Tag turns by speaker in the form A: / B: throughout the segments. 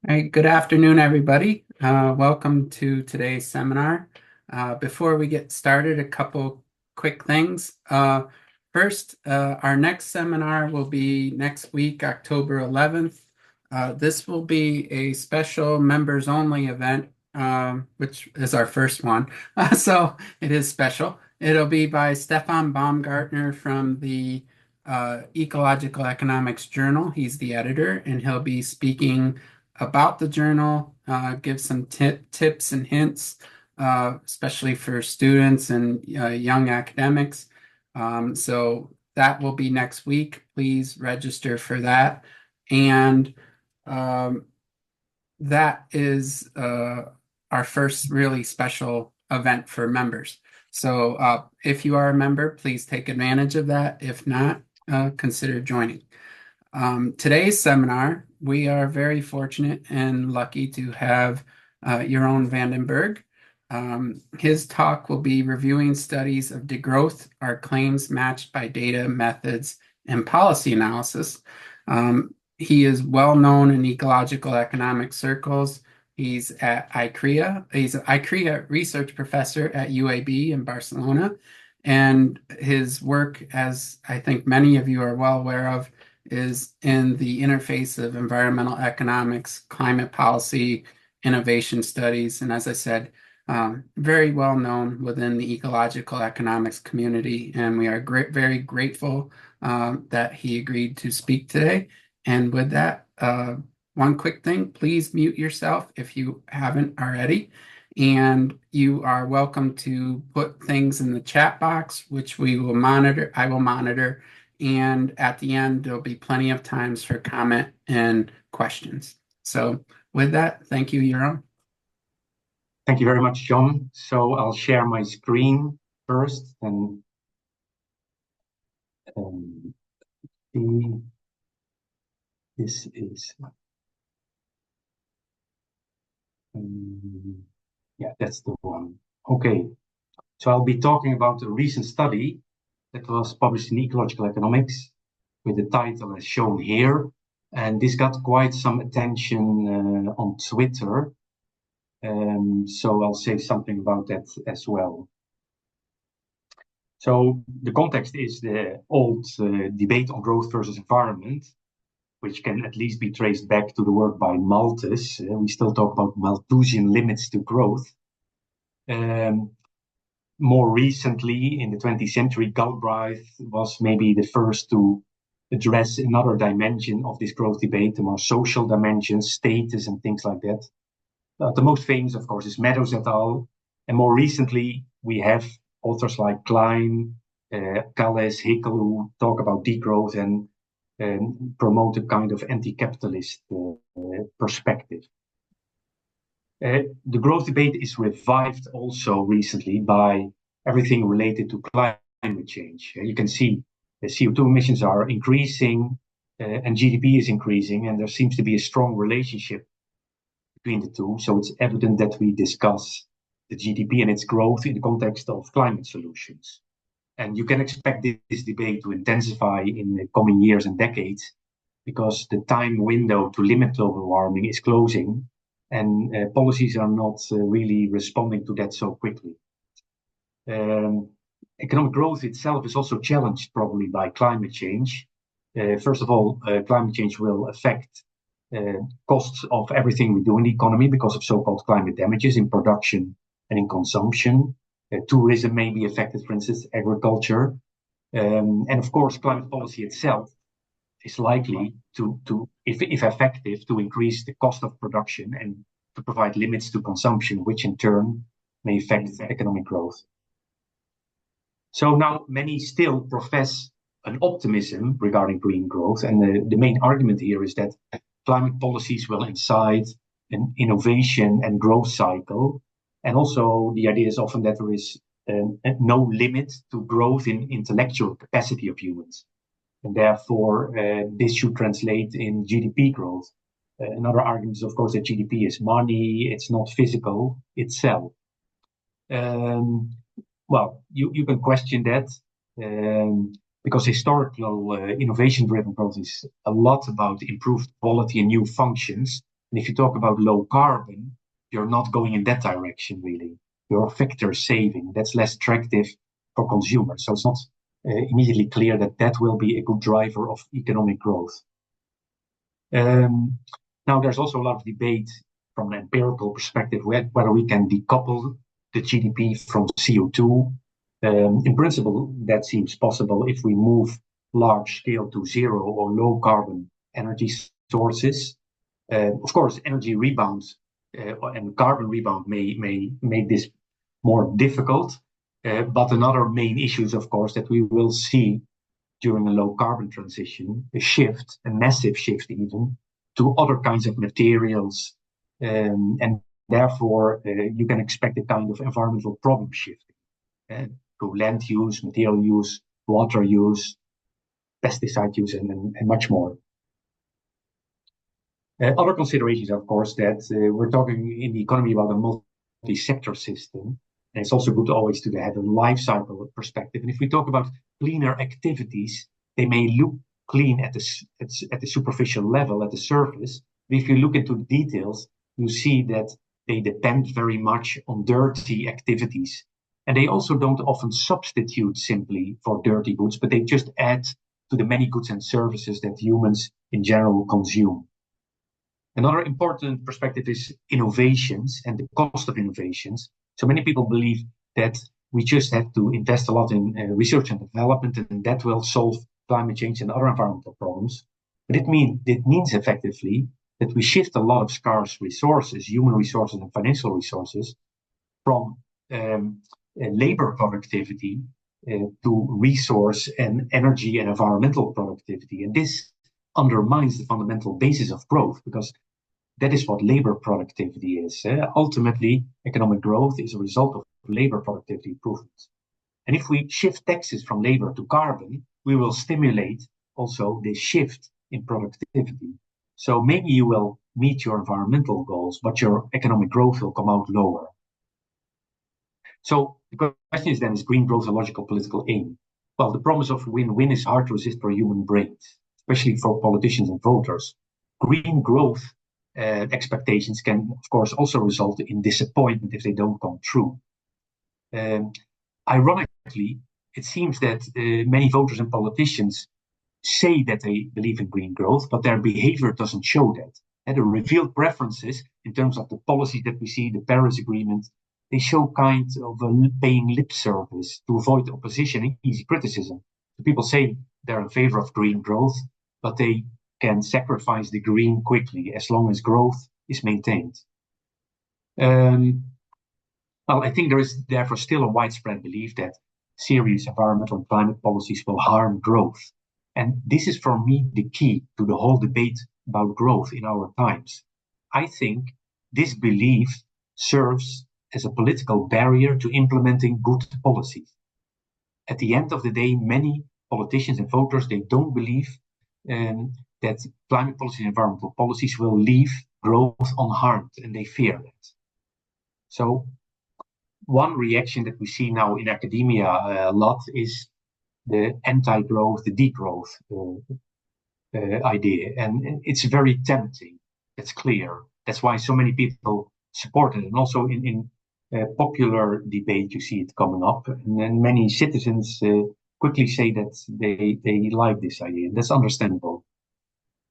A: Hey, good afternoon, everybody. Welcome to today's seminar. Before we get started, a couple quick things. First, our next seminar will be next week, October 11th. This will be a special members-only event, which is our first one. So it is special. It'll be by Stefan Baumgartner from the Ecological Economics Journal. He's the editor, and he'll be speaking about the journal, give some tips and hints, especially for students and young academics. So that will be next week. Please register for that. And um, that is our first really special event for members. So if you are a member, please take advantage of that. If not, consider joining. Today's seminar, we are very fortunate and lucky to have Jeroen van den Bergh. His talk will be reviewing studies of degrowth, our claims matched by data, methods, and policy analysis. He is well known in ecological economic circles. He's at ICREA. He's an ICREA research professor at UAB in Barcelona. And his work, as I think many of you are well aware of, is in the interface of environmental economics, climate policy, innovation studies, and as I said, very well known within the ecological economics community. And we are very grateful that he agreed to speak today. And with that, one quick thing, please mute yourself if you haven't already. And you are welcome to put things in the chat box, which we will monitor. I will monitor, and at the end, there'll be plenty of times for comment and questions. So with that, thank you, Jeroen.
B: Thank you very much, John. So I'll share my screen first and see. This is, yeah, that's the one. Okay, so I'll be talking about a recent study that was published in Ecological Economics with the title as shown here. And this got quite some attention on Twitter. So I'll say something about that as well. So the context is the old debate on growth versus environment, which can at least be traced back to the work by Malthus. We still talk about Malthusian limits to growth. More recently, in the 20th century, Galbraith was maybe the first to address another dimension of this growth debate, the more social dimensions, status, and things like that. The most famous, of course, is Meadows et al. And more recently, we have authors like Klein, Calles, Hickel, who talk about degrowth and promote a kind of anti-capitalist perspective. The growth debate is revived also recently by everything related to climate change. You can see the CO2 emissions are increasing and GDP is increasing, and there seems to be a strong relationship between the two. So it's evident that we discuss the GDP and its growth in the context of climate solutions. And you can expect this debate to intensify in the coming years and decades because the time window to limit global warming is closing and policies are not really responding to that so quickly. Economic growth itself is also challenged probably by climate change. First of all, climate change will affect costs of everything we do in the economy because of so-called climate damages in production and in consumption. Tourism may be affected, for instance, agriculture. And of course, climate policy itself is likely to if effective, to increase the cost of production and to provide limits to consumption, which in turn may affect economic growth. So now many still profess an optimism regarding green growth. And the main argument here is that climate policies will incite an innovation and growth cycle. And also the idea is often that there is no limit to growth in intellectual capacity of humans. And therefore, this should translate in GDP growth. Another argument is, of course, that GDP is money. It's not physical itself. Well, you can question that because historical innovation-driven growth is a lot about improved quality and new functions. And if you talk about low carbon, you're not going in that direction, really. You're a factor saving. That's less attractive for consumers. So it's not immediately clear that that will be a good driver of economic growth. Now, there's also a lot of debate from an empirical perspective whether we can decouple the GDP from CO2. In principle, that seems possible if we move large scale to zero or low carbon energy sources. Of course, energy rebound and carbon rebound may make this more difficult. But another main issue is, of course, that we will see during a low carbon transition a shift, a massive shift even, to other kinds of materials. And therefore, you can expect a kind of environmental problem shifting to land use, material use, water use, pesticide use, and much more. Other considerations, of course, that we're talking in the economy about a multi-sector system. And it's also good always to have a life cycle perspective. And if we talk about cleaner activities, they may look clean at the superficial level, at the surface. But if you look into the details, you see that they depend very much on dirty activities. And they also don't often substitute simply for dirty goods, but they just add to the many goods and services that humans in general consume. Another important perspective is innovations and the cost of innovations. So many people believe that we just have to invest a lot in research and development, and that will solve climate change and other environmental problems. But it means effectively that we shift a lot of scarce resources, human resources and financial resources, from labor productivity to resource and energy and environmental productivity. And this undermines the fundamental basis of growth, because that is what labor productivity is. Ultimately, economic growth is a result of labor productivity improvements. And if we shift taxes from labor to carbon, we will stimulate also this shift in productivity. So maybe you will meet your environmental goals, but your economic growth will come out lower. So the question is then, is green growth a logical political aim? Well, the promise of win-win is hard to resist for human brains, especially for politicians and voters. Green growth expectations can, of course, also result in disappointment if they don't come true. Ironically, it seems that many voters and politicians say that they believe in green growth, but their behavior doesn't show that. And the revealed preferences in terms of the policies that we see, the Paris Agreement, they show kind of paying lip service to avoid opposition and easy criticism. So people say they're in favor of green growth, but they can sacrifice the green quickly as long as growth is maintained. Well, I think there is therefore still a widespread belief that serious environmental and climate policies will harm growth. And this is for me the key to the whole debate about growth in our times. I think this belief serves as a political barrier to implementing good policies. At the end of the day, many politicians and voters, they don't believe that climate policy and environmental policies will leave growth unharmed, and they fear that. So one reaction that we see now in academia a lot is the anti-growth, the degrowth idea. And it's very tempting. It's clear. That's why so many people support it. And also in popular debate, you see it coming up. And then many citizens quickly say that they like this idea. And that's understandable.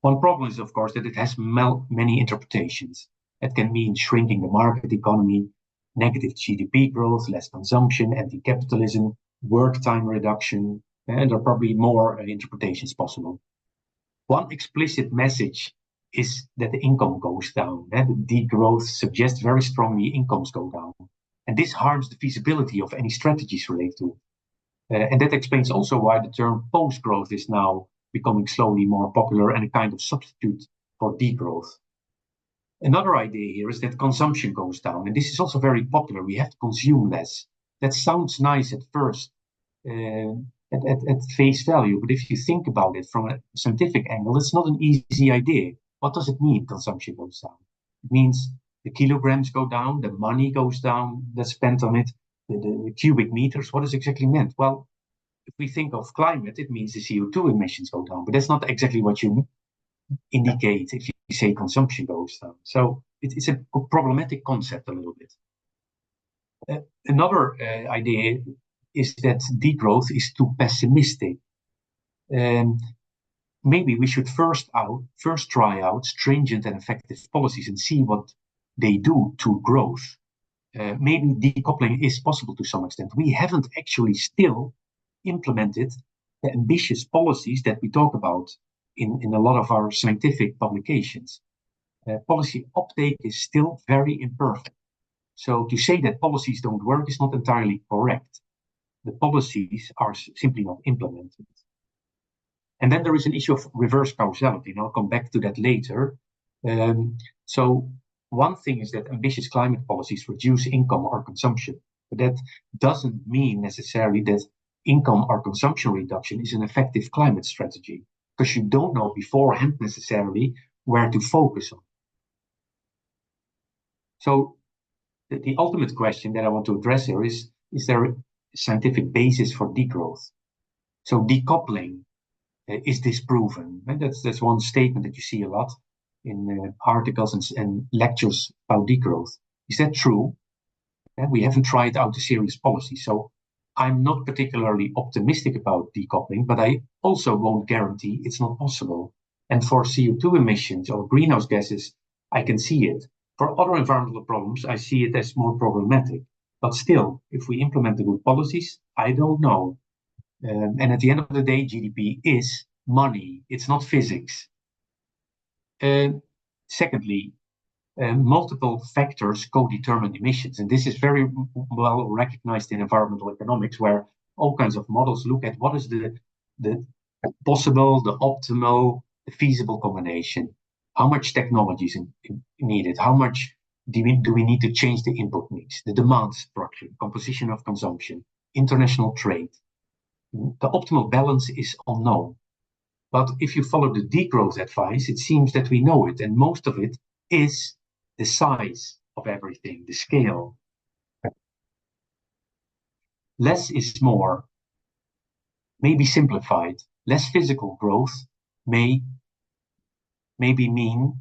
B: One problem is, of course, that it has many interpretations. It can mean shrinking the market economy, negative GDP growth, less consumption, anti-capitalism, work time reduction, and there are probably more interpretations possible. One explicit message is that the income goes down. The degrowth suggests very strongly incomes go down. And this harms the feasibility of any strategies related to it. And that explains also why the term post-growth is now becoming slowly more popular and a kind of substitute for degrowth. Another idea here is that consumption goes down, and this is also very popular. We have to consume less. That sounds nice at first, at face value, but if you think about it from a scientific angle, it's not an easy idea. What does it mean, consumption goes down? It means the kilograms go down, the money goes down that's spent on it, the cubic meters. What is exactly meant? Well, if we think of climate, it means the CO2 emissions go down, but that's not exactly what you indicate if say consumption goes down. So it's a problematic concept a little bit. Another idea is that degrowth is too pessimistic. Maybe we should first try out stringent and effective policies and see what they do to growth. Maybe decoupling is possible to some extent. We haven't actually still implemented the ambitious policies that we talk about in a lot of our scientific publications. Policy uptake is still very imperfect. So to say that policies don't work is not entirely correct. The policies are simply not implemented. And then there is an issue of reverse causality, and I'll come back to that later. So one thing is that ambitious climate policies reduce income or consumption, but that doesn't mean necessarily that income or consumption reduction is an effective climate strategy, because you don't know beforehand necessarily where to focus on. So the ultimate question that I want to address here is there a scientific basis for degrowth? So decoupling, is disproven? And that's one statement that you see a lot in articles and lectures about degrowth. Is that true? We haven't tried out a serious policy. So I'm not particularly optimistic about decoupling, but I also won't guarantee it's not possible. And for CO2 emissions or greenhouse gases, I can see it. For other environmental problems, I see it as more problematic. But still, if we implement the good policies, I don't know. And at the end of the day, GDP is money. It's not physics. Secondly, multiple factors co-determine emissions. And this is very well recognized in environmental economics, where all kinds of models look at what is the possible, the optimal, the feasible combination. How much technology is needed? How much do we need to change the input mix, the demand structure, composition of consumption, international trade? The optimal balance is unknown. But if you follow the degrowth advice, it seems that we know it. And most of it is the size of everything, the scale. Less is more, may be simplified. Less physical growth maybe mean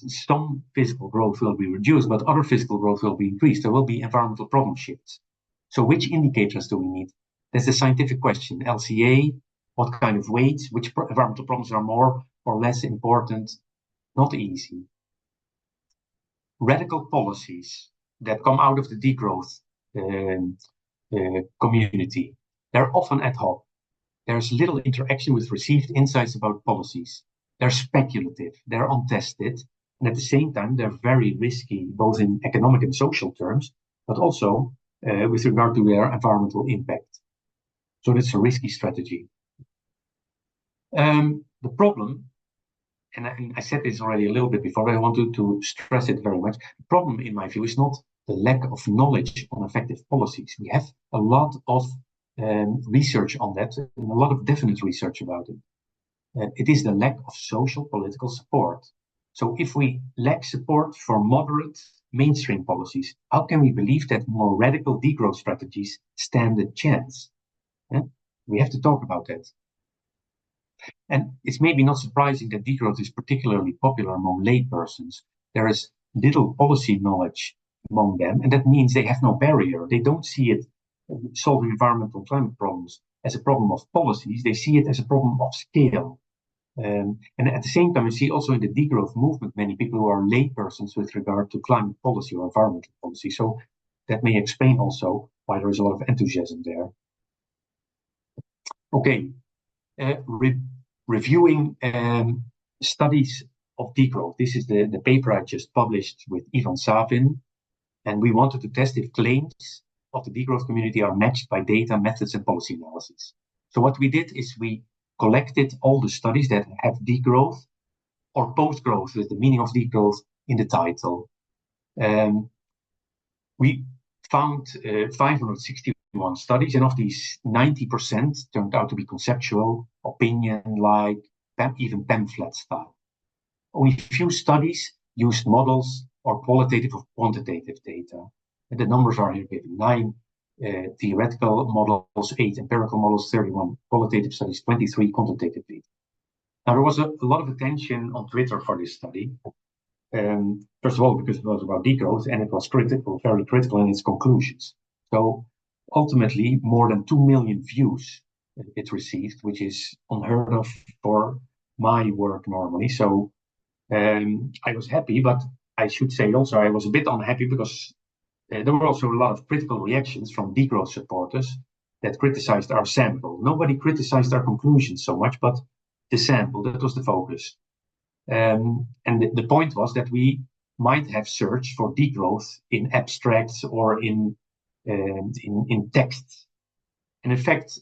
B: some physical growth will be reduced, but other physical growth will be increased. There will be environmental problem shifts. So which indicators do we need? That's the scientific question. LCA, what kind of weight, which environmental problems are more or less important? Not easy. Radical policies that come out of the degrowth community, they're often ad hoc. There's little interaction with received insights about policies. They're speculative, they're untested, and at the same time, they're very risky, both in economic and social terms, but also with regard to their environmental impact. So that's a risky strategy. The problem, and I said this already a little bit before, but I want to stress it very much. The problem, in my view, is not the lack of knowledge on effective policies. We have a lot of research on that, and a lot of definite research about it. It is the lack of social political support. So if we lack support for moderate mainstream policies, how can we believe that more radical degrowth strategies stand a chance? We have to talk about that. And it's maybe not surprising that degrowth is particularly popular among laypersons. There is little policy knowledge among them, and that means they have no barrier. They don't see it solving environmental and climate problems as a problem of policies. They see it as a problem of scale. And at the same time, we see also in the degrowth movement many people who are laypersons with regard to climate policy or environmental policy. So that may explain also why there is a lot of enthusiasm there. Okay, reviewing studies of degrowth. This is the paper I just published with Ivan Savin, and we wanted to test if claims of the degrowth community are matched by data, methods, and policy analysis. So what we did is we collected all the studies that have degrowth or post-growth, with the meaning of degrowth in the title. We found 561 studies, and of these, 90% turned out to be conceptual, opinion-like, even pamphlet style. Only a few studies used models or qualitative or quantitative data. And the numbers are here given: 9 theoretical models, 8 empirical models, 31 qualitative studies, 23 quantitative data. Now, there was a lot of attention on Twitter for this study. First of all, because it was about degrowth and it was critical, very critical in its conclusions. So ultimately, more than 2 million views it received, which is unheard of for my work normally. So I was happy, but I should say also I was a bit unhappy because there were also a lot of critical reactions from degrowth supporters that criticized our sample. Nobody criticized our conclusions so much, but the sample, that was the focus. And the point was that we might have searched for degrowth in abstracts or in text. And in fact,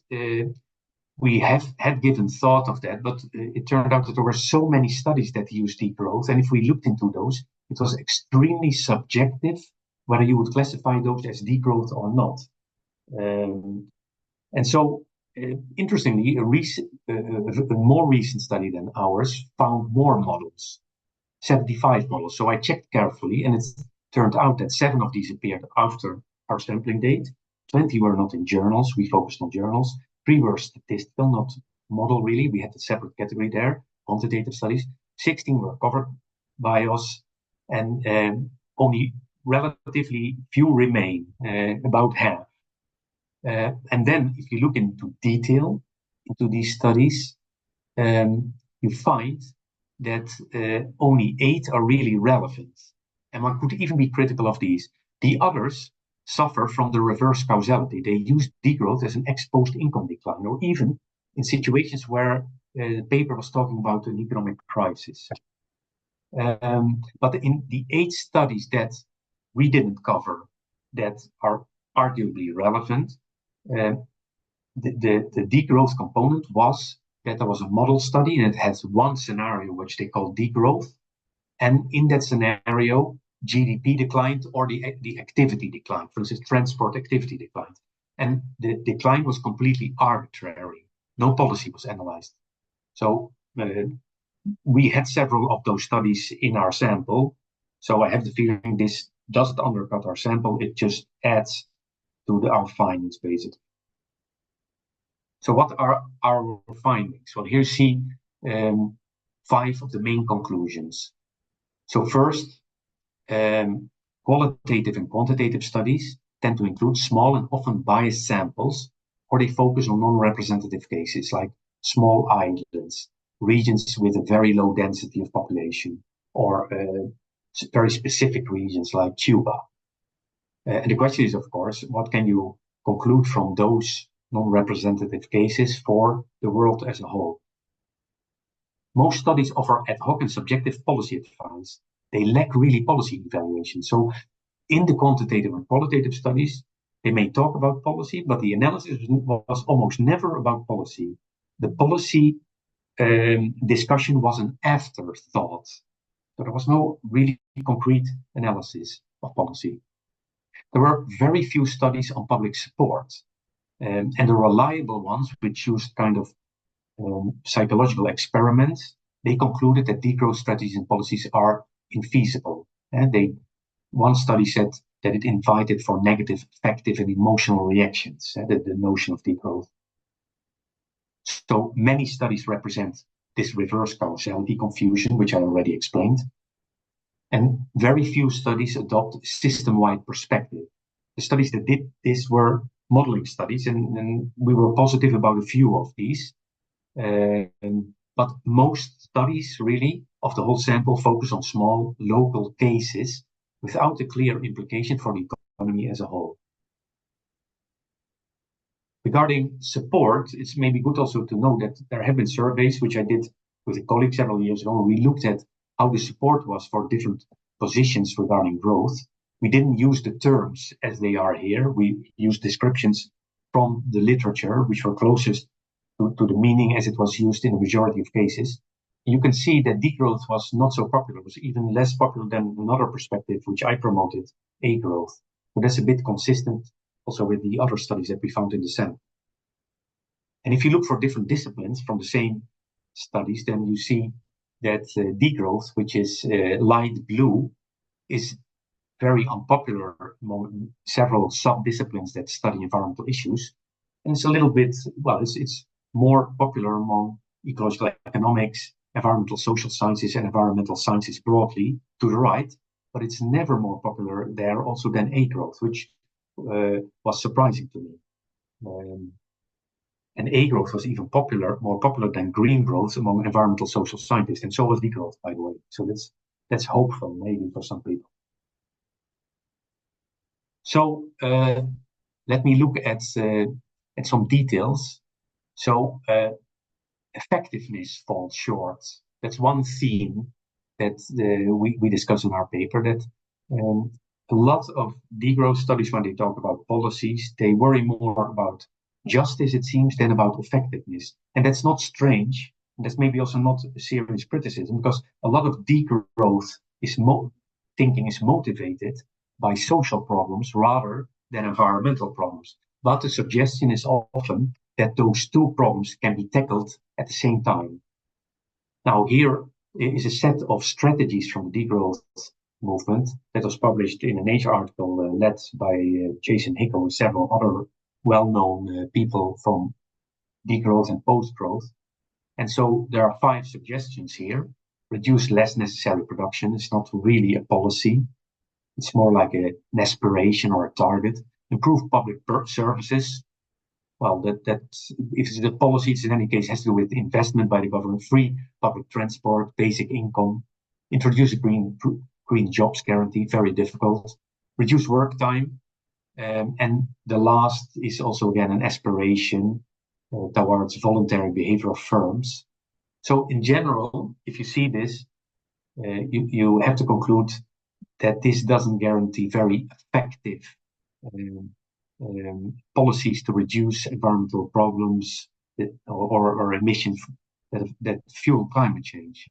B: we had given thought of that, but it turned out that there were so many studies that used degrowth. And if we looked into those, it was extremely subjective whether you would classify those as degrowth or not. And so, interestingly, a more recent study than ours found more models, 75 models. So I checked carefully, and it turned out that 7 of these appeared after our sampling date. 20 were not in journals. We focused on journals. 3 were statistical, not model really. We had a separate category there, quantitative studies. 16 were covered by us, and only relatively few remain, about half. And then if you look into detail into these studies, you find that only 8 are really relevant. And one could even be critical of these. The others suffer from the reverse causality. They use degrowth as an ex-post income decline, or even in situations where the paper was talking about an economic crisis. But in the 8 studies that we didn't cover that are arguably relevant, the degrowth component was that there was a model study and it has one scenario which they call degrowth, and in that scenario GDP declined or the activity declined. For instance, transport activity declined, and the decline was completely arbitrary. No policy was analyzed. So we had several of those studies in our sample, so I have the feeling this doesn't undercut our sample, it just adds to our findings basically. So what are our findings? Well, here you see 5 of the main conclusions. So first, qualitative and quantitative studies tend to include small and often biased samples, or they focus on non-representative cases like small islands, regions with a very low density of population, or very specific regions like Cuba. And the question is, of course, what can you conclude from those non-representative cases for the world as a whole? Most studies offer ad hoc and subjective policy advice. They lack really policy evaluation. So in the quantitative and qualitative studies, they may talk about policy, but the analysis was almost never about policy. The policy discussion was an afterthought. So there was no really concrete analysis of policy. There were very few studies on public support. And the reliable ones, which used kind of psychological experiments, they concluded that degrowth strategies and policies are infeasible. And one study said that it invited for negative affective and emotional reactions, the notion of degrowth. So many studies represent this reverse causality confusion, which I already explained. And very few studies adopt system-wide perspective. The studies that did this were modeling studies, and we were positive about a few of these. But most studies really of the whole sample focus on small local cases without a clear implication for the economy as a whole. Regarding support, it's maybe good also to know that there have been surveys, which I did with a colleague several years ago, where we looked at how the support was for different positions regarding growth. We didn't use the terms as they are here. We used descriptions from the literature, which were closest to the meaning as it was used in the majority of cases. You can see that degrowth was not so popular. It was even less popular than another perspective, which I promoted, A-growth. So that's a bit consistent also with the other studies that we found in the sample. And if you look for different disciplines from the same studies, then you see that degrowth, which is light blue, is very unpopular among several sub-disciplines that study environmental issues. And it's a little bit, well, it's more popular among ecological economics, environmental social sciences and environmental sciences broadly to the right, but it's never more popular there also than A-growth, which was surprising to me. And A-growth was even more popular than green growth among environmental social scientists, and so was Degrowth, by the way. So that's hopeful, maybe, for some people. So let me look at some details. So effectiveness falls short. That's one theme that we discuss in our paper, that a lot of degrowth studies, when they talk about policies, they worry more about justice, it seems, than about effectiveness. And that's not strange. That's maybe also not a serious criticism, because a lot of degrowth thinking is motivated by social problems rather than environmental problems. But the suggestion is often that those two problems can be tackled at the same time. Now, here is a set of strategies from the degrowth movement that was published in a Nature article led by Jason Hickel and several other well-known people from degrowth and post-growth. And so there are 5 suggestions here. Reduce less necessary production. It's not really a policy. It's more like an aspiration or a target. Improve public services. Well, that if it's the policy, it's in any case has to do with investment by the government, free public transport, basic income, introduce a green jobs guarantee, very difficult, reduce work time, and the last is also again an aspiration towards voluntary behavior of firms. So in general, if you see this, you have to conclude that this doesn't guarantee very effective policies to reduce environmental problems or emissions that fuel climate change.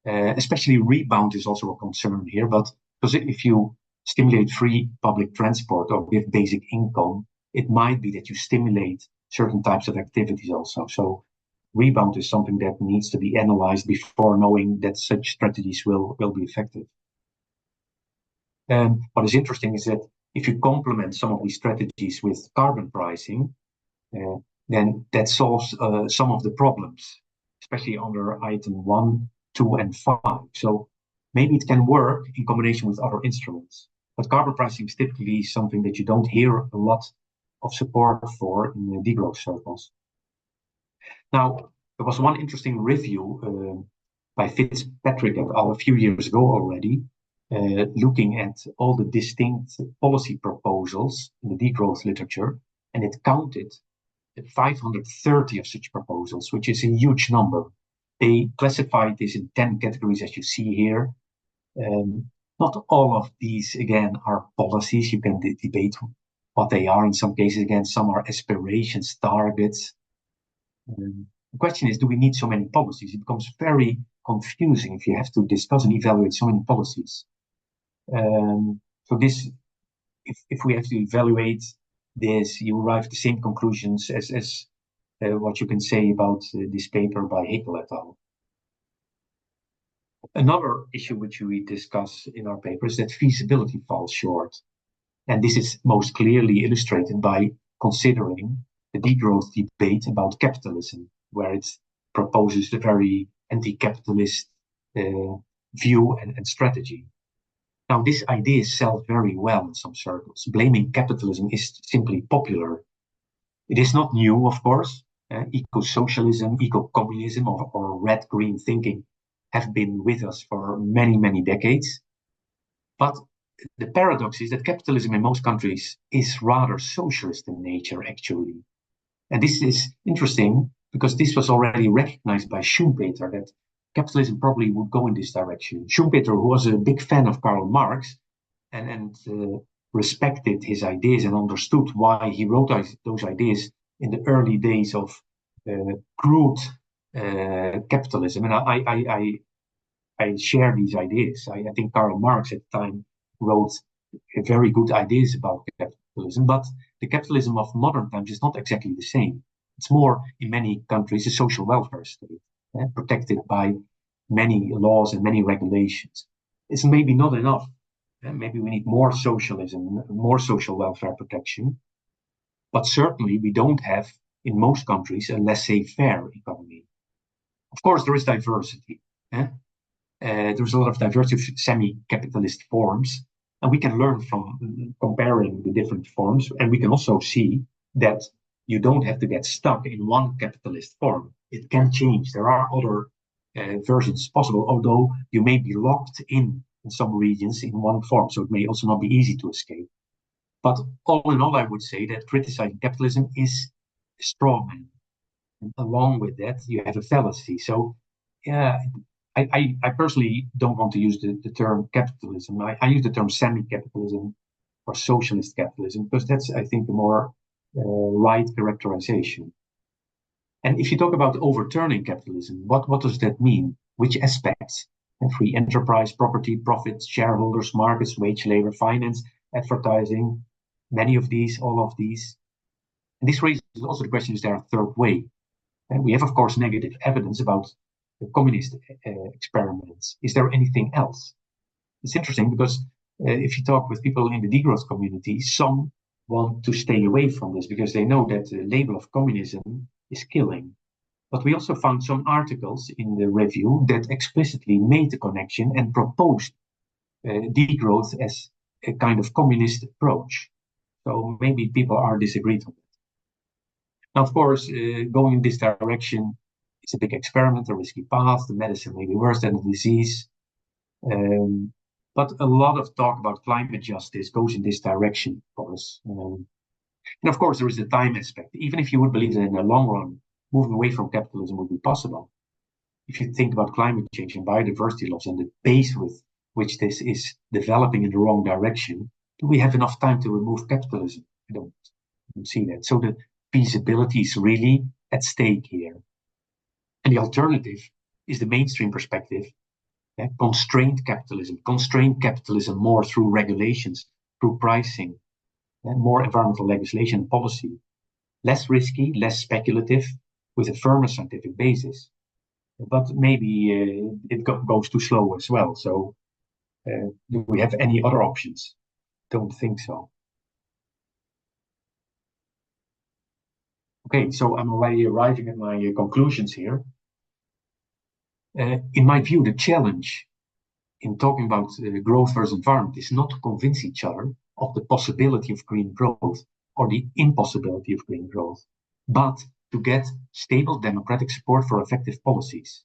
B: Especially rebound is also a concern here, but because if you stimulate free public transport or give basic income, it might be that you stimulate certain types of activities also. So rebound is something that needs to be analyzed before knowing that such strategies will be effective. What is interesting is that if you complement some of these strategies with carbon pricing, then that solves some of the problems, especially under item 1, 2, and 5. So maybe it can work in combination with other instruments. But carbon pricing is typically something that you don't hear a lot of support for in the degrowth circles. Now, there was one interesting review by Fitzpatrick et al. A few years ago already, looking at all the distinct policy proposals in the degrowth literature, and it counted 530 of such proposals, which is a huge number. They classified this in 10 categories, as you see here. Not all of these, again, are policies. You can debate what they are. In some cases, again, some are aspirations, targets. The question is, do we need so many policies? It becomes very confusing if you have to discuss and evaluate so many policies. So this, if we have to evaluate this, you arrive at the same conclusions as what you can say about this paper by Hickel et al. Another issue which we discuss in our paper is that feasibility falls short. And this is most clearly illustrated by considering the degrowth debate about capitalism, where it proposes a very anti-capitalist view and strategy. Now, this idea sells very well in some circles. Blaming capitalism is simply popular. It is not new, of course. Eco-socialism, eco-communism, or red-green thinking have been with us for many, many decades. But the paradox is that capitalism in most countries is rather socialist in nature, actually. And this is interesting because this was already recognized by Schumpeter, that capitalism probably would go in this direction. Schumpeter, who was a big fan of Karl Marx and respected his ideas and understood why he wrote those ideas in the early days of crude capitalism. And I share these ideas. I think Karl Marx at the time wrote very good ideas about capitalism, but the capitalism of modern times is not exactly the same. It's more, in many countries, a social welfare state, protected by many laws and many regulations. It's maybe not enough. Maybe we need more socialism, more social welfare protection. But certainly we don't have, in most countries, a laissez-faire economy. Of course, there is diversity. There's a lot of diversity of semi-capitalist forms, and we can learn from comparing the different forms. And we can also see that you don't have to get stuck in one capitalist form. It can change. There are other versions possible, although you may be locked in some regions in one form, so it may also not be easy to escape. But all in all, I would say that criticizing capitalism is a straw man. And along with that, you have a fallacy. So, yeah, I personally don't want to use the term capitalism. I use the term semi-capitalism or socialist capitalism because that's, I think, the more right characterization. And if you talk about overturning capitalism, what does that mean? Which aspects? And free enterprise, property, profits, shareholders, markets, wage labor, finance, advertising, many of these, all of these. And this raises also the question, is there a third way? And we have, of course, negative evidence about the communist experiments. Is there anything else? It's interesting because if you talk with people in the degrowth community, some want to stay away from this because they know that the label of communism is killing. But we also found some articles in the review that explicitly made the connection and proposed degrowth as a kind of communist approach. So maybe people are disagreed on that. Now, of course, going in this direction is a big experiment, a risky path. The medicine may be worse than the disease. But a lot of talk about climate justice goes in this direction, of course. And of course, there is the time aspect. Even if you would believe that in the long run, moving away from capitalism would be possible. If you think about climate change and biodiversity loss and the pace with which this is developing in the wrong direction, do we have enough time to remove capitalism? I don't see that. So the feasibility is really at stake here. And the alternative is the mainstream perspective. Constrained capitalism more through regulations, through pricing, more environmental legislation and policy. Less risky, less speculative, with a firmer scientific basis. But maybe it goes too slow as well. So do we have any other options? Don't think so. Okay, so I'm already arriving at my conclusions here. In my view, the challenge in talking about growth versus environment is not to convince each other of the possibility of green growth or the impossibility of green growth, but to get stable democratic support for effective policies.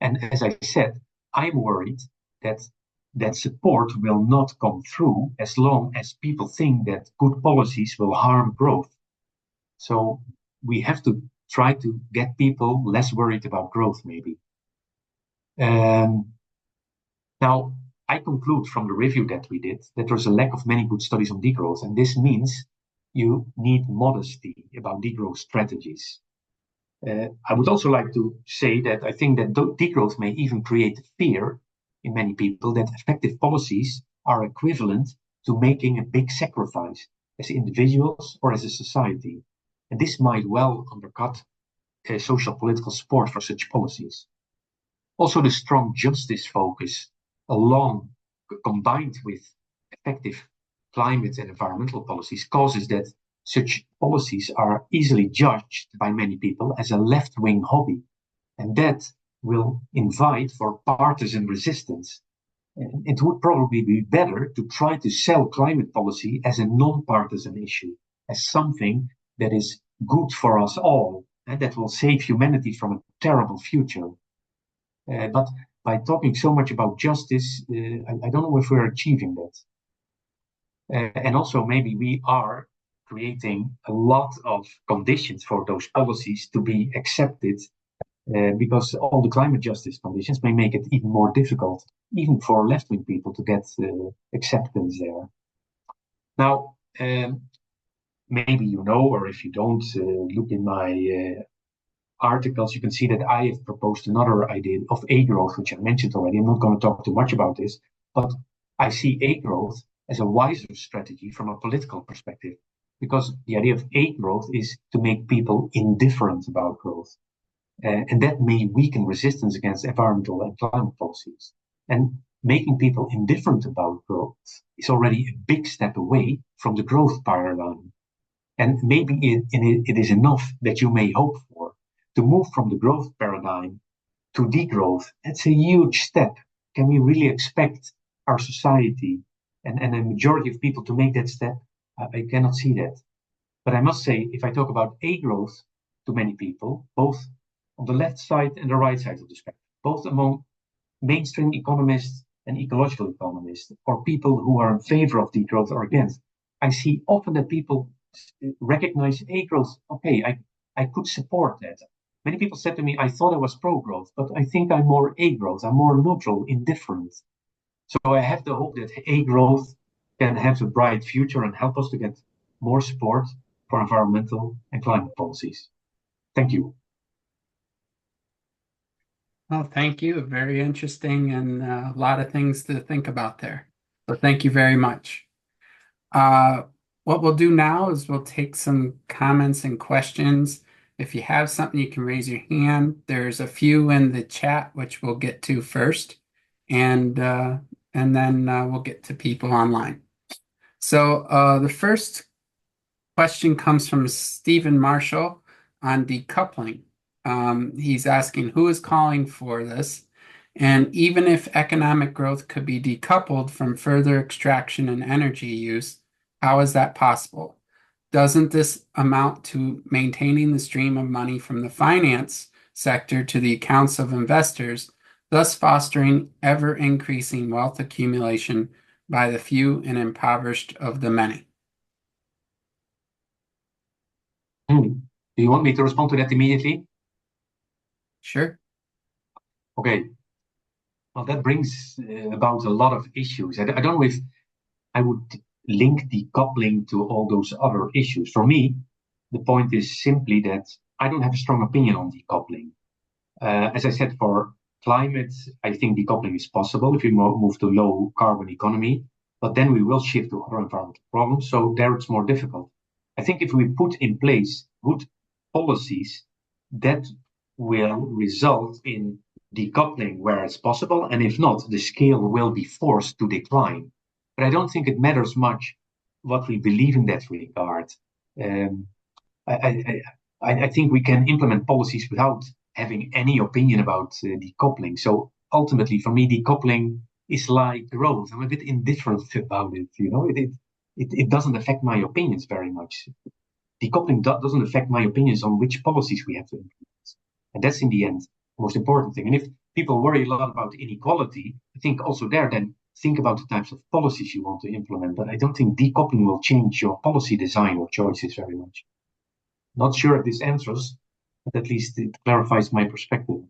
B: And as I said, I'm worried that that support will not come through as long as people think that good policies will harm growth. So we have to try to get people less worried about growth, maybe. Now, I conclude from the review that we did that there's a lack of many good studies on degrowth, and this means you need modesty about degrowth strategies. I would also like to say that I think that degrowth may even create fear in many people that effective policies are equivalent to making a big sacrifice as individuals or as a society. And this might well undercut social political support for such policies. Also, the strong justice focus combined with effective climate and environmental policies causes that such policies are easily judged by many people as a left-wing hobby. And that will invite for partisan resistance. And it would probably be better to try to sell climate policy as a non-partisan issue, as something that is good for us all, and that will save humanity from a terrible future. But by talking so much about justice, I don't know if we're achieving that. And also maybe we are creating a lot of conditions for those policies to be accepted, because all the climate justice conditions may make it even more difficult, even for left-wing people to get acceptance there. Now, maybe you know, or if you don't, look in my articles, you can see that I have proposed another idea of A-growth, which I mentioned already. I'm not going to talk too much about this, but I see A-growth as a wiser strategy from a political perspective, because the idea of A-growth is to make people indifferent about growth. And that may weaken resistance against environmental and climate policies. And making people indifferent about growth is already a big step away from the growth paradigm. And maybe it is enough that you may hope for to move from the growth paradigm to degrowth. That's a huge step. Can we really expect our society and a majority of people to make that step? I cannot see that. But I must say, if I talk about a growth to many people, both on the left side and the right side of the spectrum, both among mainstream economists and ecological economists, or people who are in favor of degrowth or against, I see often that people recognize a growth. Okay, I could support that. Many people said to me, I thought I was pro-growth, but I think I'm more a-growth. I'm more neutral, indifferent. So I have the hope that a-growth can have a bright future and help us to get more support for environmental and climate policies. Thank you.
A: Well, thank you. Very interesting and a lot of things to think about there. So thank you very much. What we'll do now is we'll take some comments and questions. If you have something, you can raise your hand. There's a few in the chat, which we'll get to first, and then we'll get to people online. So the first question comes from Stephen Marshall on decoupling. He's asking who is calling for this, and even if economic growth could be decoupled from further extraction and energy use, how is that possible? Doesn't this amount to maintaining the stream of money from the finance sector to the accounts of investors, thus fostering ever-increasing wealth accumulation by the few and impoverished of the many?
B: Do you want me to respond to that immediately?
A: Sure.
B: Okay. Well, that brings about a lot of issues. I don't know if I would link decoupling to all those other issues. For me, the point is simply that I don't have a strong opinion on decoupling. As I said, for climate, I think decoupling is possible if we move to low carbon economy, but then we will shift to other environmental problems. So there it's more difficult. I think if we put in place good policies, that will result in decoupling where it's possible, and if not, the scale will be forced to decline. But I don't think it matters much what we believe in that regard. I think we can implement policies without having any opinion about decoupling. So ultimately, for me, decoupling is like growth. I'm a bit indifferent about it. You know, it doesn't affect my opinions very much. Decoupling doesn't affect my opinions on which policies we have to implement. And that's in the end the most important thing. And if people worry a lot about inequality, I think also there then think about the types of policies you want to implement. But I don't think decoupling will change your policy design or choices very much. Not sure if this answers, but at least it clarifies my perspective.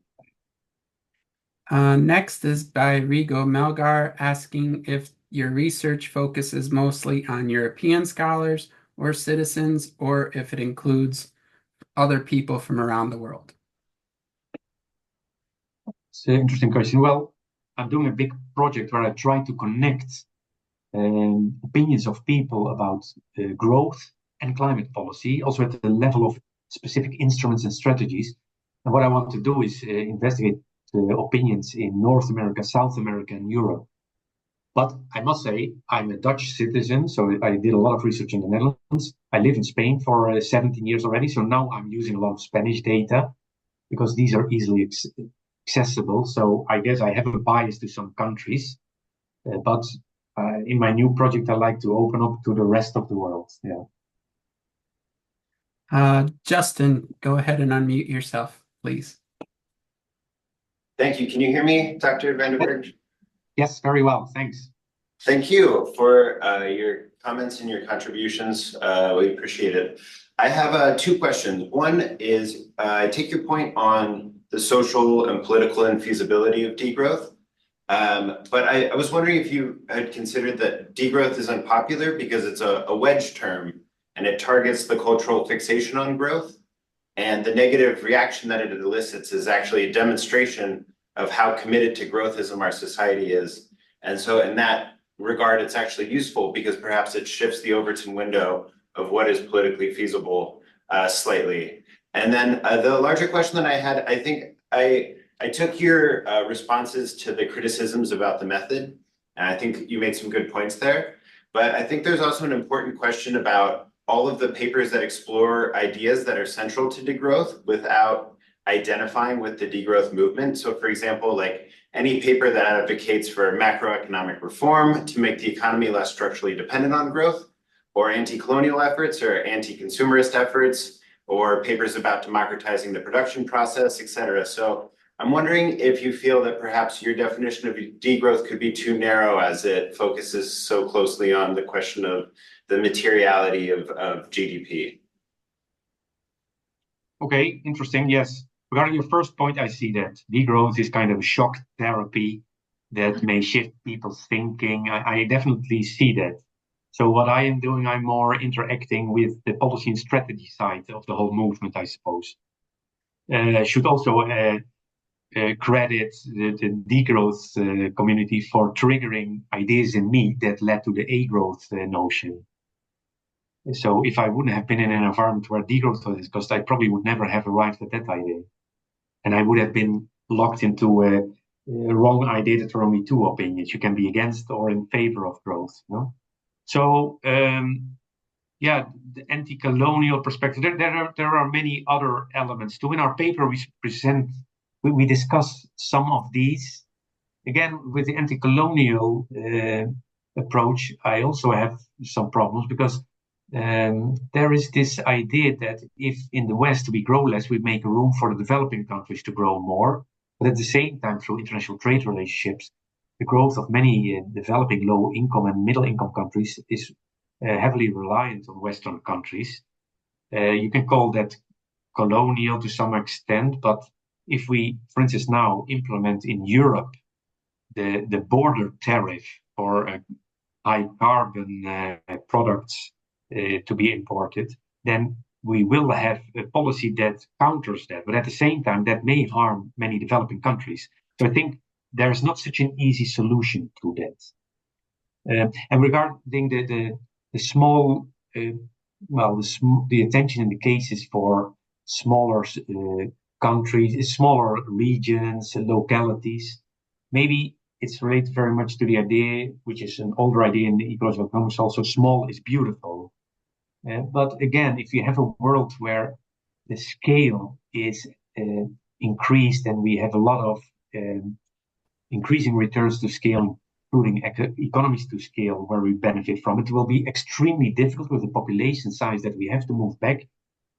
A: Next is by Rigo Melgar asking if your research focuses mostly on European scholars or citizens, or if it includes other people from around the world.
B: It's an interesting question. Well, I'm doing a big project where I try to connect opinions of people about growth and climate policy, also at the level of specific instruments and strategies. And what I want to do is investigate opinions in North America, South America, and Europe. But I must say, I'm a Dutch citizen, so I did a lot of research in the Netherlands. I live in Spain for 17 years already, so now I'm using a lot of Spanish data because these are easily accessible. So I guess I have a bias to some countries, but in my new project, I like to open up to the rest of the world. Yeah.
A: Justin, go ahead and unmute yourself, please.
C: Thank you. Can you hear me, Dr. Van den Bergh?
B: Yes, very well. Thanks.
C: Thank you for your comments and your contributions. We appreciate it. I have two questions. One is, I take your point on the social and political infeasibility of degrowth. But I was wondering if you had considered that degrowth is unpopular because it's a wedge term and it targets the cultural fixation on growth. And the negative reaction that it elicits is actually a demonstration of how committed to growthism our society is. And so in that regard, it's actually useful because perhaps it shifts the Overton window of what is politically feasible slightly. And then the larger question that I had, I think I took your responses to the criticisms about the method, and I think you made some good points there. But I think there's also an important question about all of the papers that explore ideas that are central to degrowth without identifying with the degrowth movement. So for example, like any paper that advocates for macroeconomic reform to make the economy less structurally dependent on growth, or anti-colonial efforts or anti-consumerist efforts, or papers about democratizing the production process, et cetera. So I'm wondering if you feel that perhaps your definition of degrowth could be too narrow as it focuses so closely on the question of the materiality of GDP.
B: Okay, interesting. Yes. Regarding your first point, I see that degrowth is kind of a shock therapy that may shift people's thinking. I definitely see that. So what I am doing, I'm more interacting with the policy and strategy side of the whole movement, I suppose. I should also credit the degrowth community for triggering ideas in me that led to the A-growth notion. So if I wouldn't have been in an environment where degrowth was discussed, I probably would never have arrived at that idea. And I would have been locked into a wrong idea that there are only two opinions. You can be against or in favor of growth. No? So, yeah, the anti-colonial perspective, there are many other elements too. In our paper, we discuss some of these. Again, with the anti-colonial approach, I also have some problems because there is this idea that if in the West we grow less, we make room for the developing countries to grow more. But at the same time, through international trade relationships, the growth of many developing low-income and middle-income countries is heavily reliant on Western countries. You can call that colonial to some extent, but if we, for instance, now implement in Europe the border tariff for high carbon products to be imported, then we will have a policy that counters that. But at the same time, that may harm many developing countries. So I think there's not such an easy solution to that. And regarding the small, the attention in the cases for smaller countries, smaller regions, localities, maybe it's related very much to the idea, which is an older idea in the ecological economics, also small is beautiful. But again, if you have a world where the scale is increased and we have a lot of increasing returns to scale, including economies to scale where we benefit from it, will be extremely difficult with the population size that we have to move back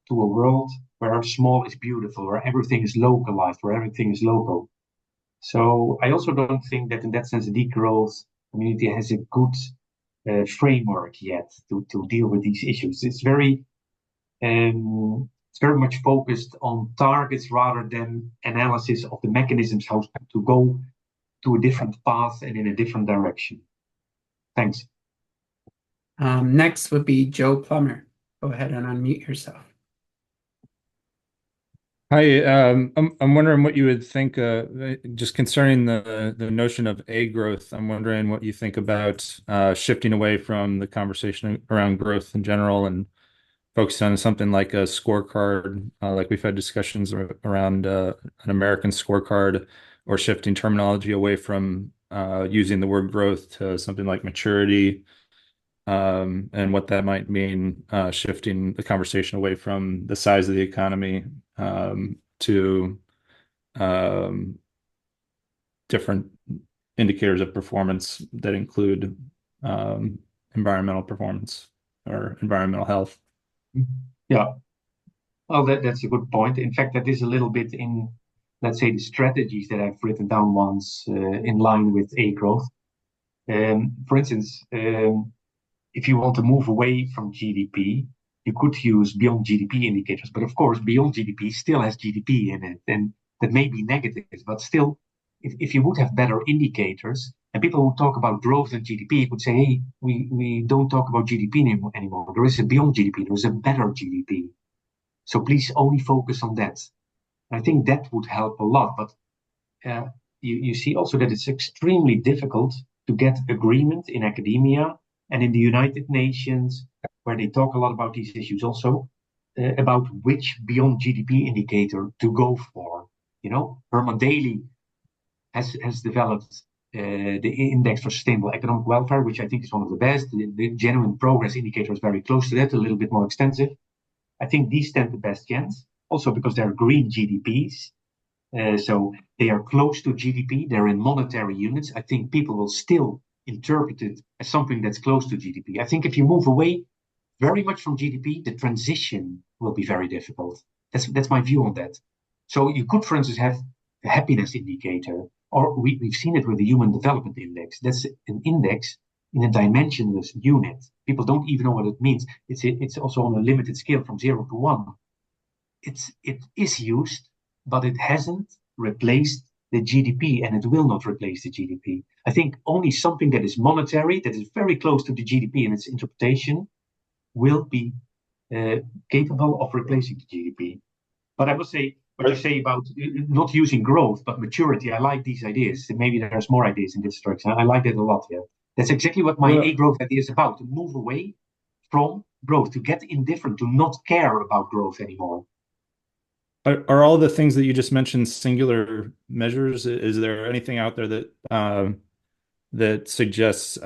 B: to a world where small is beautiful, where everything is localized, where everything is local. So I also don't think that in that sense, the degrowth community has a good framework yet to deal with these issues. It's very much focused on targets rather than analysis of the mechanisms how to go to a different path and in a different direction. Thanks.
A: Next would be Joe Plummer. Go ahead and unmute yourself.
D: Hi, I'm wondering what you would think, just concerning the notion of A growth. I'm wondering what you think about shifting away from the conversation around growth in general and focus on something like a scorecard, like we've had discussions around an American scorecard, or shifting terminology away from using the word growth to something like maturity, and what that might mean, shifting the conversation away from the size of the economy to different indicators of performance that include environmental performance or environmental health.
B: Yeah, well, that's a good point. In fact, that is a little bit in, let's say, the strategies that I've written down once in line with A growth. For instance, if you want to move away from GDP, you could use beyond GDP indicators. But of course, beyond GDP still has GDP in it. And that may be negative, but still, if you would have better indicators, and people who talk about growth and GDP could say, hey, we don't talk about GDP anymore. There is a beyond GDP, there is a better GDP. So please only focus on that. I think that would help a lot. But you see also that it's extremely difficult to get agreement in academia and in the United Nations, where they talk a lot about these issues also, about which beyond GDP indicator to go for. You know, Herman Daly has developed the Index for Sustainable Economic Welfare, which I think is one of the best. The Genuine Progress indicator is very close to that, a little bit more extensive. I think these stand the best chance. also because they're green GDPs. So they are close to GDP. They're in monetary units. I think people will still interpret it as something that's close to GDP. I think if you move away very much from GDP, the transition will be very difficult. That's my view on that. So you could, for instance, have a happiness indicator, or we've seen it with the Human Development Index. That's an index in a dimensionless unit. People don't even know what it means. It's also on a limited scale from 0 to 1. It is used, but it hasn't replaced the GDP, and it will not replace the GDP. I think only something that is monetary, that is very close to the GDP in its interpretation, will be capable of replacing the GDP. But I must say, what you say about not using growth, but maturity, I like these ideas. Maybe there's more ideas in this direction. I like that a lot, yeah. That's exactly what my A-growth idea is about, to move away from growth, to get indifferent, to not care about growth anymore.
D: Are all the things that you just mentioned singular measures? Is there anything out there that that suggests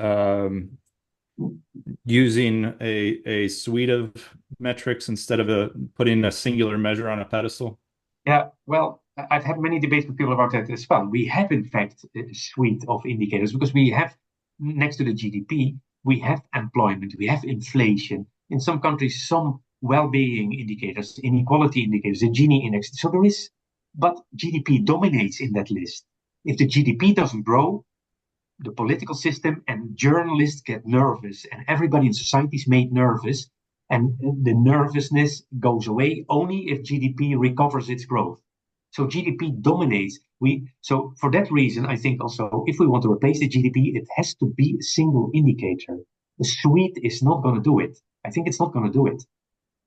D: using a suite of metrics instead of putting a singular measure on a pedestal?
B: Yeah, well, I've had many debates with people about that as well. We have, in fact, a suite of indicators because we have, next to the GDP, we have employment, we have inflation. In some countries, some well-being indicators, inequality indicators, the Gini index. So there is, but GDP dominates in that list. If the GDP doesn't grow, the political system and journalists get nervous, and everybody in society is made nervous, and the nervousness goes away only if GDP recovers its growth. So GDP dominates. So for that reason, I think also if we want to replace the GDP, it has to be a single indicator. The suite is not going to do it. I think it's not going to do it.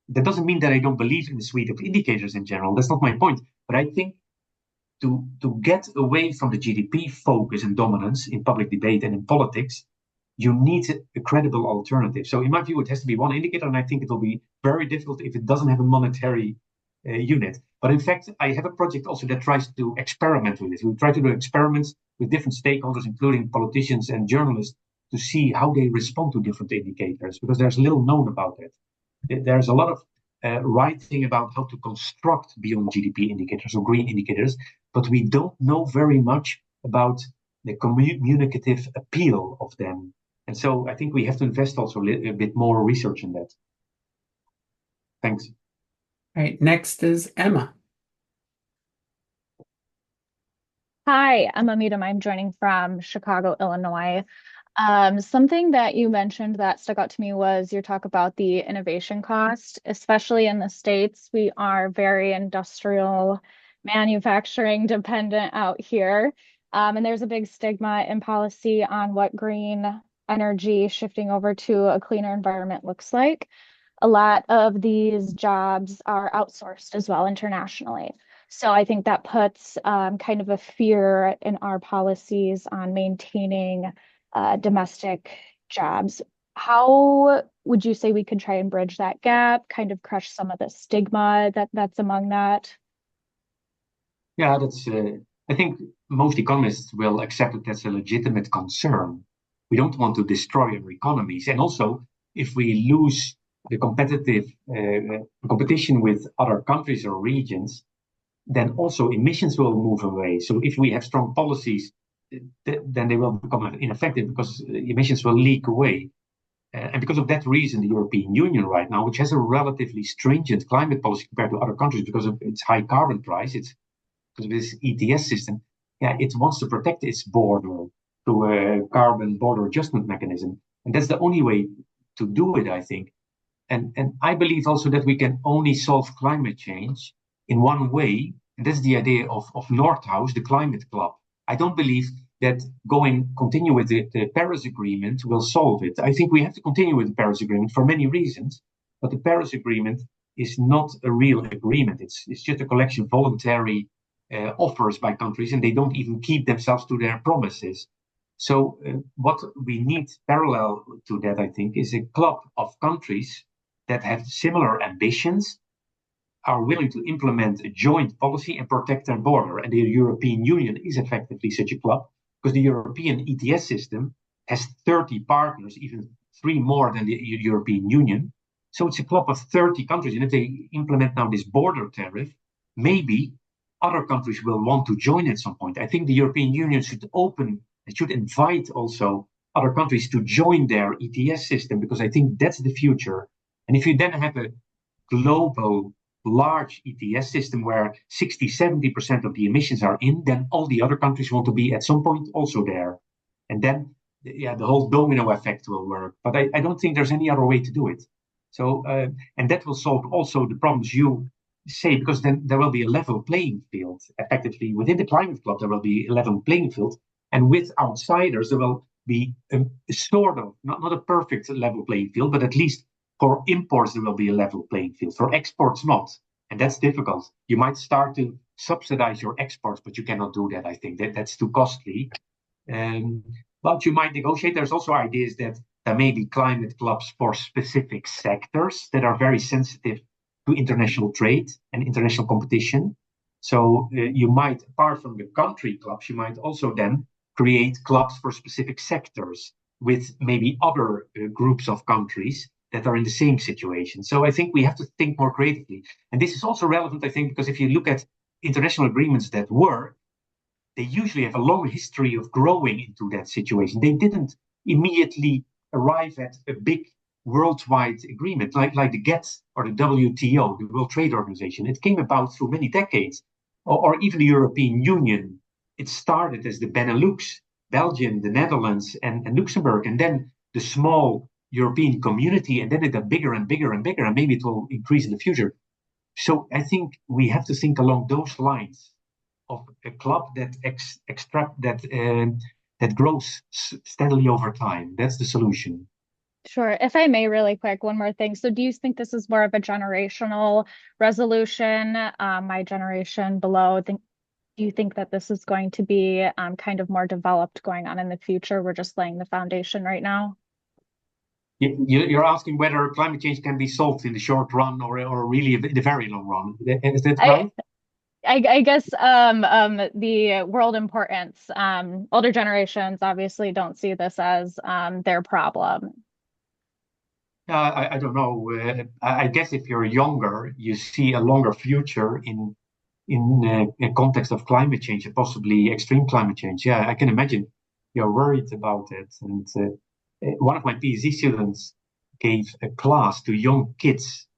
B: That doesn't mean that I don't believe in the suite of indicators in general. That's not my point. But I think to get away from the GDP focus and dominance in public debate and in politics, you need a credible alternative. So in my view, it has to be one indicator, and I think it will be very difficult if it doesn't have a monetary unit. But in fact, I have a project also that tries to experiment with it. We try to do experiments with different stakeholders, including politicians and journalists, to see how they respond to different indicators, because there's little known about it. There's a lot of writing about how to construct beyond GDP indicators or green indicators, but we don't know very much about the communicative appeal of them. And so I think we have to invest also a bit more research in that. Thanks.
A: All right, next is Emma.
E: Hi, I'm Amita. I'm joining from Chicago, Illinois. Something that you mentioned that stuck out to me was your talk about the innovation cost, especially in the States. We are very industrial manufacturing dependent out here. And there's a big stigma in policy on what green energy shifting over to a cleaner environment looks like. A lot of these jobs are outsourced as well internationally. So I think that puts kind of a fear in our policies on maintaining domestic jobs. How would you say we could try and bridge that gap, kind of crush some of the stigma that's among that?
B: Yeah, I think most economists will accept that that's a legitimate concern. We don't want to destroy our economies. And also, if we lose the competition with other countries or regions, then also emissions will move away. So if we have strong policies, then they will become ineffective because emissions will leak away. And because of that reason, the European Union right now, which has a relatively stringent climate policy compared to other countries because of its high carbon price, it's because of this ETS system, it wants to protect its border through a carbon border adjustment mechanism. And that's the only way to do it, I think. And I believe also that we can only solve climate change in one way, and that's the idea of Nordhaus, the climate club. I don't believe that continue with the Paris Agreement will solve it. I think we have to continue with the Paris Agreement for many reasons, but the Paris Agreement is not a real agreement. It's just a collection of voluntary offers by countries, and they don't even keep themselves to their promises. So what we need parallel to that, I think, is a club of countries that have similar ambitions, are willing to implement a joint policy and protect their border. And the European Union is effectively such a club, because the European ETS system has 30 partners, even 3 more than the European Union. So it's a club of 30 countries. And if they implement now this border tariff, maybe other countries will want to join at some point. I think the European Union should it should invite also other countries to join their ETS system, because I think that's the future. And if you then have a global large ETS system where 60, 70% of the emissions are in, then all the other countries want to be at some point also there. And then, yeah, the whole domino effect will work. But I don't think there's any other way to do it. So, and that will solve also the problems you say, because then there will be a level playing field. Effectively, within the climate club, there will be a level playing field. And with outsiders, there will be a sort of, not a perfect level playing field, but at least for imports, there will be a level playing field. For exports, not. And that's difficult. You might start to subsidize your exports, but you cannot do that. I think that's too costly. But you might negotiate. There's also ideas that there may be climate clubs for specific sectors that are very sensitive to international trade and international competition. So you might, apart from the country clubs, you might also then create clubs for specific sectors with maybe other groups of countries that are in the same situation. So I think we have to think more creatively. And this is also relevant, I think, because if you look at international agreements that work, they usually have a long history of growing into that situation. They didn't immediately arrive at a big worldwide agreement like the GATT or the WTO, the World Trade Organization. It came about through many decades, or even the European Union. It started as the Benelux, Belgium, the Netherlands, and Luxembourg, and then the small European community, and then it got bigger and bigger and bigger, and maybe it will increase in the future. So I think we have to think along those lines of a club that that grows steadily over time. That's the solution.
E: Sure. If I may, really quick, one more thing. So do you think this is more of a generational resolution? My generation below, do you think that this is going to be kind of more developed going on in the future? We're just laying the foundation right now.
B: You're asking whether climate change can be solved in the short run or really in the very long run. Is that right?
E: I guess the world importance. Older generations obviously don't see this as their problem.
B: I don't know. I guess if you're younger, you see a longer future in a context of climate change and possibly extreme climate change. Yeah, I can imagine you're worried about it. And one of my PhD students gave a class to young kids,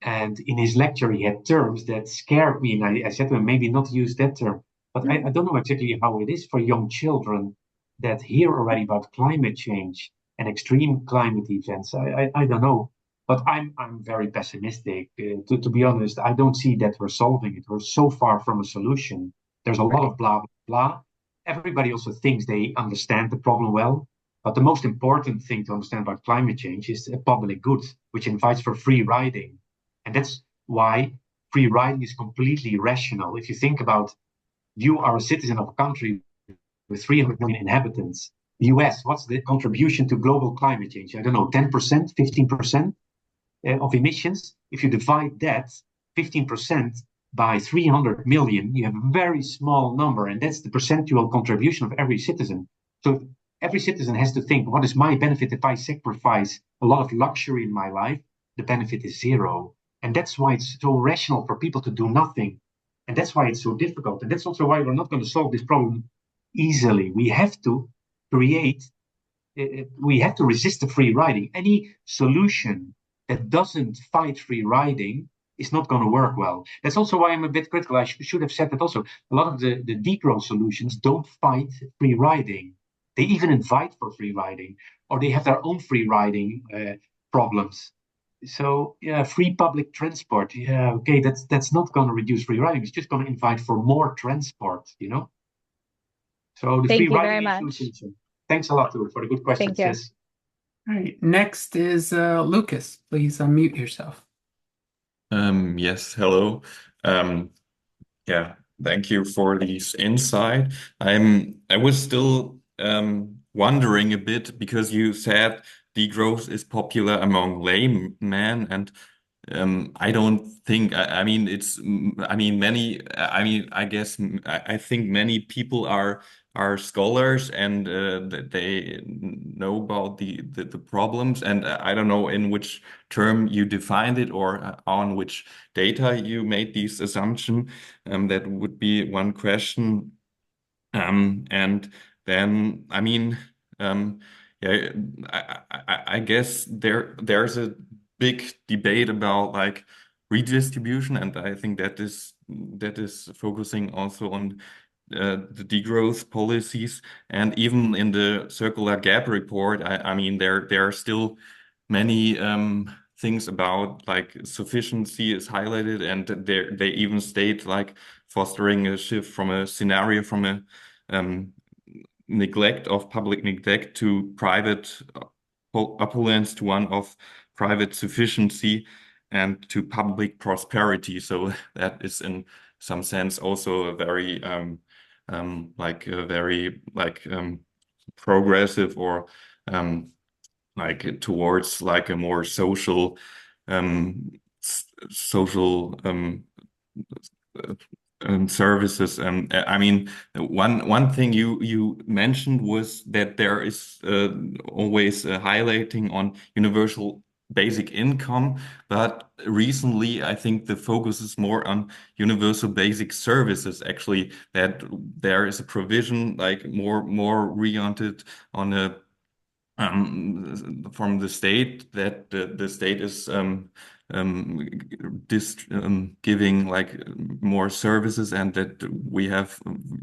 B: and in his lecture he had terms that scared me, and I said to him, maybe not use that term. But I don't know exactly how it is for young children that hear already about climate change and extreme climate events. I don't know. But I'm very pessimistic. To be honest, I don't see that we're solving it. We're so far from a solution. There's a lot of blah, blah, blah. Everybody also thinks they understand the problem well. But the most important thing to understand about climate change is a public good, which invites for free riding. And that's why free riding is completely rational. If you think about, you are a citizen of a country with 300 million inhabitants. The US, what's the contribution to global climate change? I don't know, 10%, 15% of emissions. If you divide that 15% by 300 million, you have a very small number, and that's the percentual contribution of every citizen. So every citizen has to think, what is my benefit if I sacrifice a lot of luxury in my life? The benefit is zero. And that's why it's so rational for people to do nothing. And that's why it's so difficult. And that's also why we're not going to solve this problem easily. We have to we have to resist the free riding. Any solution that doesn't fight free riding is not going to work well. That's also why I'm a bit critical. I should have said that also. A lot of the degrowth solutions don't fight free riding. They even invite for free riding, or they have their own free riding problems. So yeah, free public transport. Yeah, okay, that's not going to reduce free riding. It's just going to invite for more transport. So the free riding issue. Thanks a lot for the good questions.
E: Thank you.
B: Yes.
A: All right. Next is Lucas. Please unmute yourself.
F: Yes, hello. Yeah, thank you for this insight. I was still wondering a bit, because you said degrowth is popular among laymen, and I don't think, I mean, I guess, I think many people are are scholars and they know about the problems. And I don't know in which term you defined it or on which data you made these assumptions. That would be one question. And then, I mean, yeah, I guess there's a big debate about like redistribution, and I think that is focusing also on the degrowth policies. And even in the circular gap report, I mean, there are still many things about like sufficiency is highlighted, and they even state like fostering a shift from a scenario from a um, public neglect to private opulence to one of private sufficiency and to public prosperity. So that is in some sense also a very progressive or like towards like a more social social services. I mean, one thing you mentioned was that there is always highlighting on universal basic income, but recently I think the focus is more on universal basic services. Actually, that there is a provision like more oriented on a from the state, that the state is giving like more services, and that we have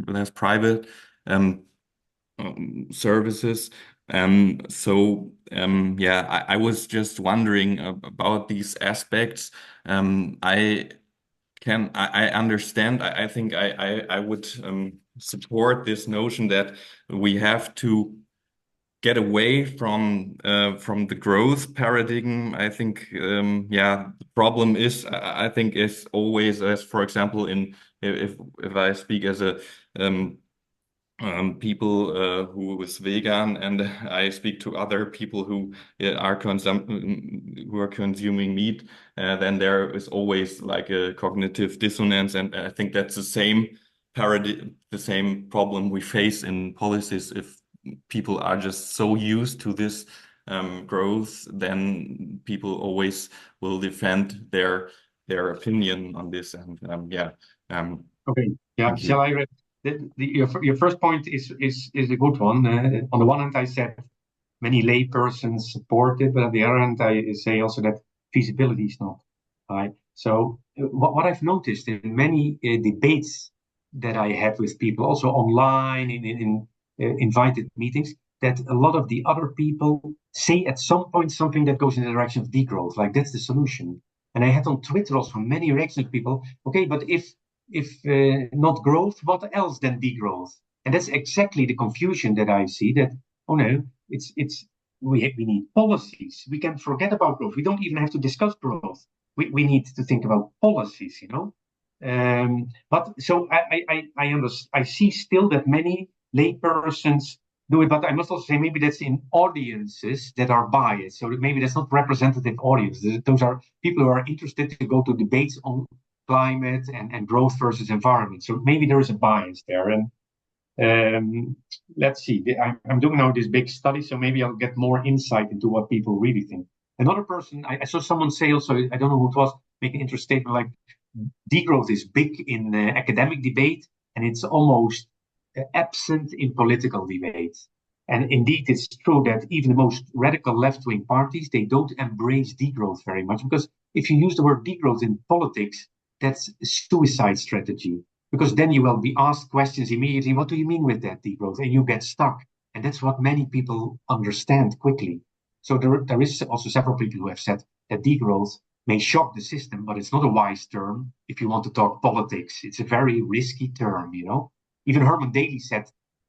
F: less private um, services. Yeah, I was just wondering about these aspects. I understand. I think I would support this notion that we have to get away from the growth paradigm. I think yeah, the problem is I think is always, as for example, in if I speak as a people who is vegan, and I speak to other people who are consuming meat, then there is always like a cognitive dissonance, and I think that's the same paradigm, the same problem we face in policies. If people are just so used to this growth, then people always will defend their opinion on this. And yeah,
B: Okay, yeah.
F: thank
B: Shall
F: you.
B: I? Your first point is a good one. On the one hand, I said many laypersons support it, but on the other hand, I say also that feasibility is not high. So what I've noticed in many debates that I had with people, also online in invited meetings, that a lot of the other people say at some point something that goes in the direction of degrowth, like that's the solution. And I had on Twitter also many reactions of people. Okay, but if not growth, what else than degrowth? And that's exactly the confusion that I see. That oh no, it's we need policies. We can forget about growth. We don't even have to discuss growth. We need to think about policies, you know. But so I see still that many laypersons do it, but I must also say maybe that's in audiences that are biased. So maybe that's not representative audience. Those are people who are interested to go to debates on climate and growth versus environment. So maybe there is a bias there. And let's see. I'm doing now this big study, so maybe I'll get more insight into what people really think. Another person, I saw someone say also, I don't know who it was, make an interesting statement like degrowth is big in academic debate and it's almost absent in political debate. And indeed, it's true that even the most radical left-wing parties, they don't embrace degrowth very much, because if you use the word degrowth in politics, that's a suicide strategy, because then you will be asked questions immediately. What do you mean with that degrowth? And you get stuck. And that's what many people understand quickly. So there is also several people who have said that degrowth may shock the system, but it's not a wise term if you want to talk politics. It's a very risky term, you know. Even Herman Daly said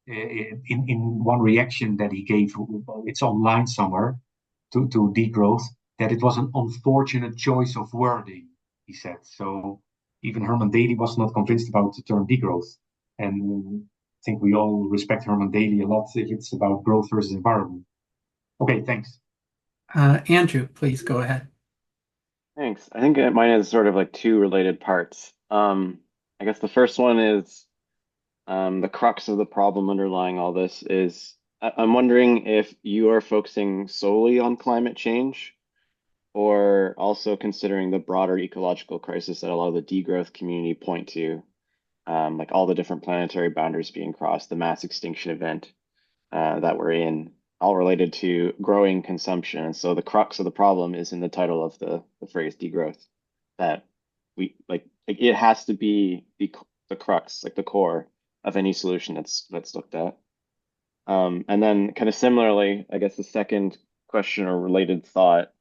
B: in one reaction that he gave, it's online somewhere, to degrowth, that it was an unfortunate choice of wording, he said. So even Herman Daly was not convinced about the term degrowth. And I think we all respect Herman Daly a lot if it's about growth versus environment. Okay, thanks.
A: Andrew, please go ahead.
G: Thanks. I think mine is sort of like two related parts. I guess the first one is the crux of the problem underlying all this is I'm wondering if you are focusing solely on climate change or also considering the broader ecological crisis that a lot of the degrowth community point to, like all the different planetary boundaries being crossed, the mass extinction event that we're in, all related to growing consumption. And so the crux of the problem is in the title of the phrase degrowth, that we like it has to be the crux, like the core of any solution that's looked at. And then kind of similarly, I guess the second question or related thought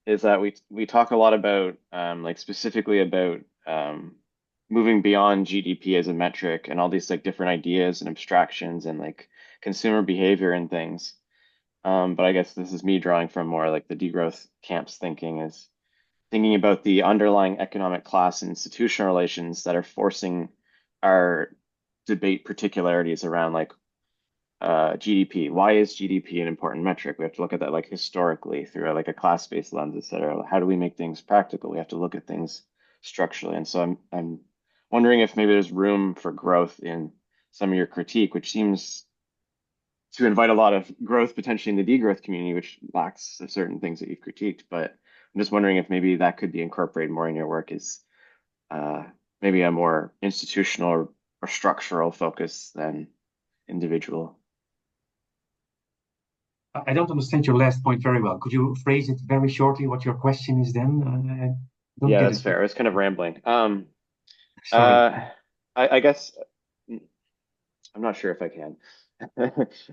G: is that we talk a lot about like specifically about moving beyond GDP as a metric and all these like different ideas and abstractions and like consumer behavior and things. But I guess this is me drawing from more like the degrowth camp's thinking, is thinking about the underlying economic class and institutional relations that are forcing our debate particularities around like GDP. Why is GDP an important metric? We have to look at that like historically through like a class-based lens, et cetera. How do we make things practical? We have to look at things structurally. And so I'm wondering if maybe there's room for growth in some of your critique, which seems to invite a lot of growth potentially in the degrowth community, which lacks certain things that you've critiqued. But I'm just wondering if maybe that could be incorporated more in your work, is maybe a more institutional or structural focus than individual.
B: I don't understand your last point very well. Could you phrase it very shortly what your question is then?
G: Yeah, that's fair. I was kind of rambling.
B: Sorry.
G: I guess I'm not sure if I can.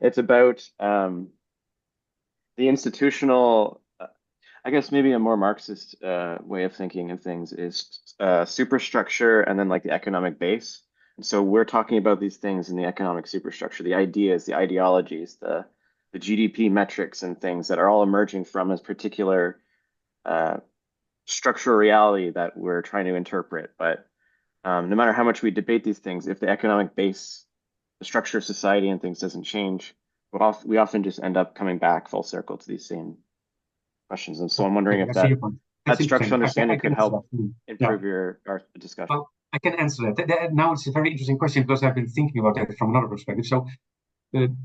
G: It's about the institutional, I guess maybe a more Marxist way of thinking of things is superstructure and then like the economic base. And so we're talking about these things in the economic superstructure, the ideas, the ideologies, the GDP metrics and things that are all emerging from a particular structural reality that we're trying to interpret. But no matter how much we debate these things, if the economic base, the structure of society and things doesn't change, we often just end up coming back full circle to these same questions. And so I'm wondering if that structural understanding could help improve our discussion.
B: Well, I can answer that. Now it's a very interesting question because I've been thinking about that from another perspective. So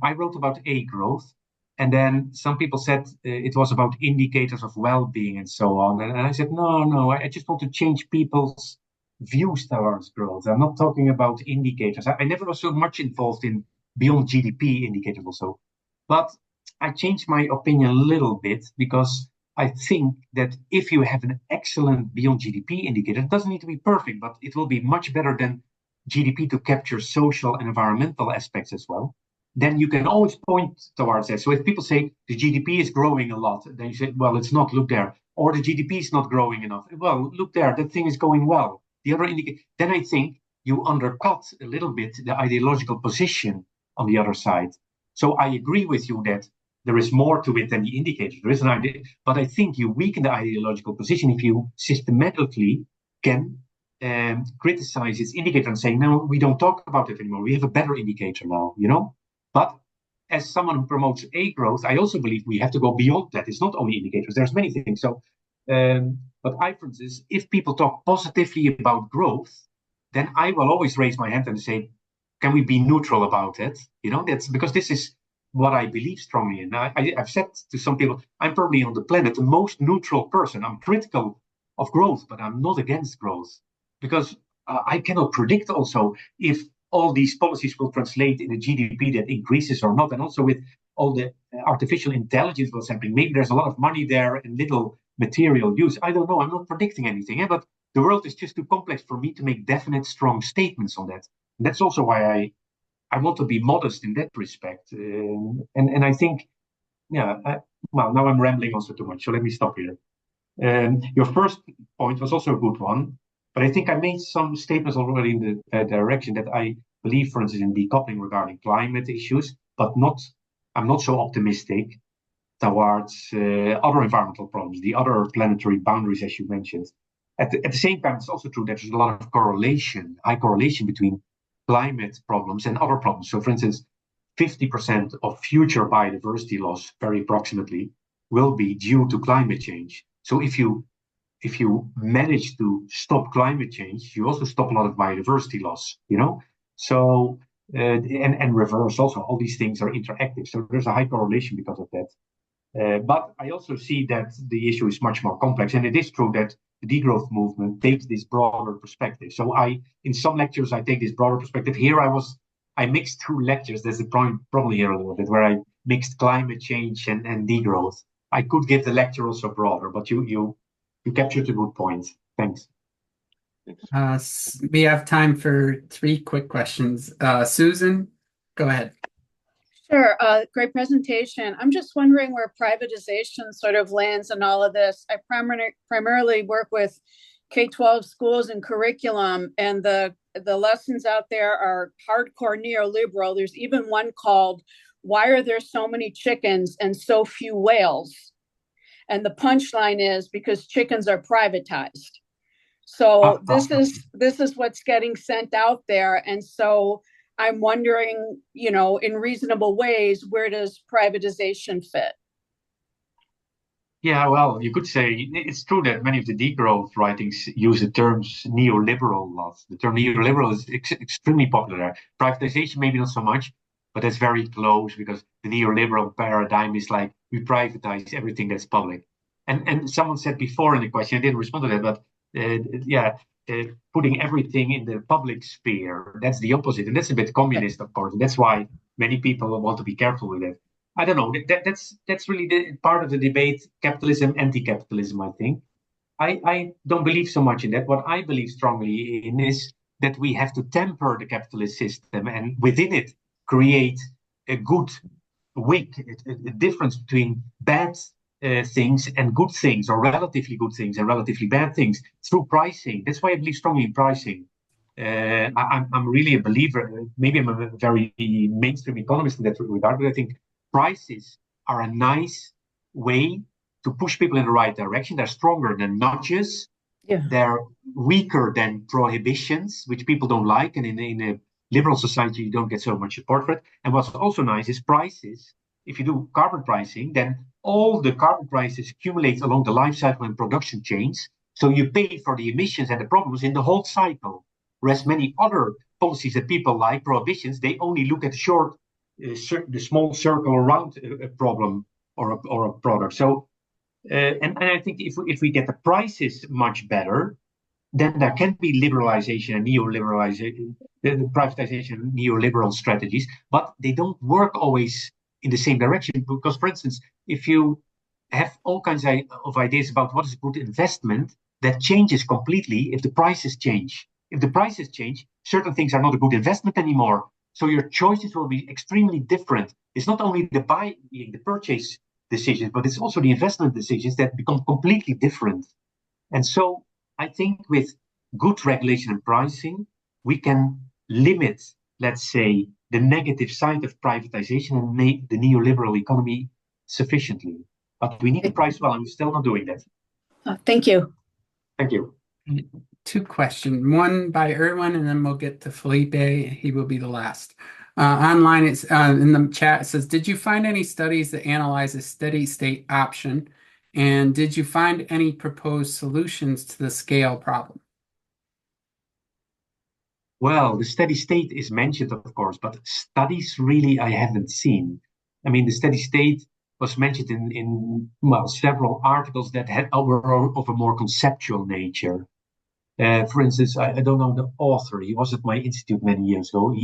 B: I wrote about A growth, and then some people said it was about indicators of well-being and so on. And I said, no, I just want to change people's views towards growth. I'm not talking about indicators. I never was so much involved in beyond GDP indicators also. But I changed my opinion a little bit because I think that if you have an excellent beyond GDP indicator, it doesn't need to be perfect, but it will be much better than GDP to capture social and environmental aspects as well. Then you can always point towards that. So if people say the GDP is growing a lot, then you say, well, it's not, look there. Or the GDP is not growing enough. Well, look there, that thing is going well. The other indicator, then I think you undercut a little bit the ideological position on the other side. So I agree with you that there is more to it than the indicator. There is an idea, but I think you weaken the ideological position if you systematically can criticize its indicator and say, no, we don't talk about it anymore. We have a better indicator now, you know? But as someone who promotes A growth, I also believe we have to go beyond that. It's not only indicators, there's many things. So, but I, for instance, if people talk positively about growth, then I will always raise my hand and say, can we be neutral about it? You know, that's because this is what I believe strongly in. I've said to some people, I'm probably on the planet the most neutral person. I'm critical of growth, but I'm not against growth because I cannot predict also if all these policies will translate in a GDP that increases or not. And also with all the artificial intelligence what's happening, maybe there's a lot of money there and little material use. I don't know. I'm not predicting anything, but the world is just too complex for me to make definite, strong statements on that. And that's also why I want to be modest in that respect. And I think, well, now I'm rambling also too much, so let me stop here. Your first point was also a good one, but I think I made some statements already in the direction that I believe, for instance, in decoupling regarding climate issues, but I'm not so optimistic towards other environmental problems, the other planetary boundaries, as you mentioned. At the same time, it's also true that there's a lot of high correlation between climate problems and other problems. So, for instance, 50% of future biodiversity loss, very approximately, will be due to climate change. So if you manage to stop climate change, you also stop a lot of biodiversity loss, you know? So and reverse also. All these things are interactive. So there's a high correlation because of that. But I also see that the issue is much more complex. And it is true that the degrowth movement takes this broader perspective. So in some lectures, I take this broader perspective. Here I mixed two lectures. There's a problem here a little bit where I mixed climate change and degrowth. I could give the lecture also broader, but you captured a good point. Thanks.
A: We have time for 3 quick questions. Susan, go ahead.
H: Sure, great presentation. I'm just wondering where privatization sort of lands in all of this. I primarily work with K-12 schools and curriculum, and the lessons out there are hardcore neoliberal. There's even one called, "Why are there so many chickens and so few whales?" And the punchline is because chickens are privatized. So this is what's getting sent out there. And so I'm wondering, in reasonable ways, where does privatization fit?
B: Yeah, well, you could say it's true that many of the degrowth writings use the terms neoliberal a lot. The term neoliberal is extremely popular. Privatization, maybe not so much, but that's very close because the neoliberal paradigm is like we privatize everything that's public. And someone said before in the question, I didn't respond to that, but putting everything in the public sphere, that's the opposite. And that's a bit communist, of course. And that's why many people want to be careful with it. I don't know. That's really part of the debate, capitalism, anti-capitalism, I think. I don't believe so much in that. What I believe strongly in is that we have to temper the capitalist system and within it create a good wick, a difference between bad things and good things, or relatively good things and relatively bad things through pricing. That's why I believe strongly in pricing. I'm really a believer. Maybe I'm a very mainstream economist in that regard, but I think prices are a nice way to push people in the right direction. They're stronger than nudges. Yeah. They're weaker than prohibitions, which people don't like. And in a liberal society, you don't get so much support for it. And what's also nice is prices. If you do carbon pricing, then all the carbon prices accumulate along the life cycle and production chains. So you pay for the emissions and the problems in the whole cycle. Whereas many other policies that people like, prohibitions, they only look at the small circle around a problem or a product. So, and I think if we get the prices much better, then there can be liberalization and neoliberalization, privatization and neoliberal strategies, but they don't work always in the same direction. Because, for instance, if you have all kinds of ideas about what is good investment, that changes completely if the prices change. If the prices change, certain things are not a good investment anymore. So your choices will be extremely different. It's not only the purchase decisions, but it's also the investment decisions that become completely different. And so I think with good regulation and pricing, we can limit, let's say, the negative side of privatization and make the neoliberal economy sufficiently. But we need to price well, and we're still not doing that.
H: Thank you.
B: Thank you.
A: 2 questions, one by Erwin, and then we'll get to Felipe. He will be the last. Online, it's in the chat. It says, did you find any studies that analyze a steady state option? And did you find any proposed solutions to the scale problem?
B: Well, the steady state is mentioned, of course, but studies really I haven't seen. I mean, the steady state was mentioned in several articles that were of a more conceptual nature. For instance, I don't know the author. He was at my institute many years ago.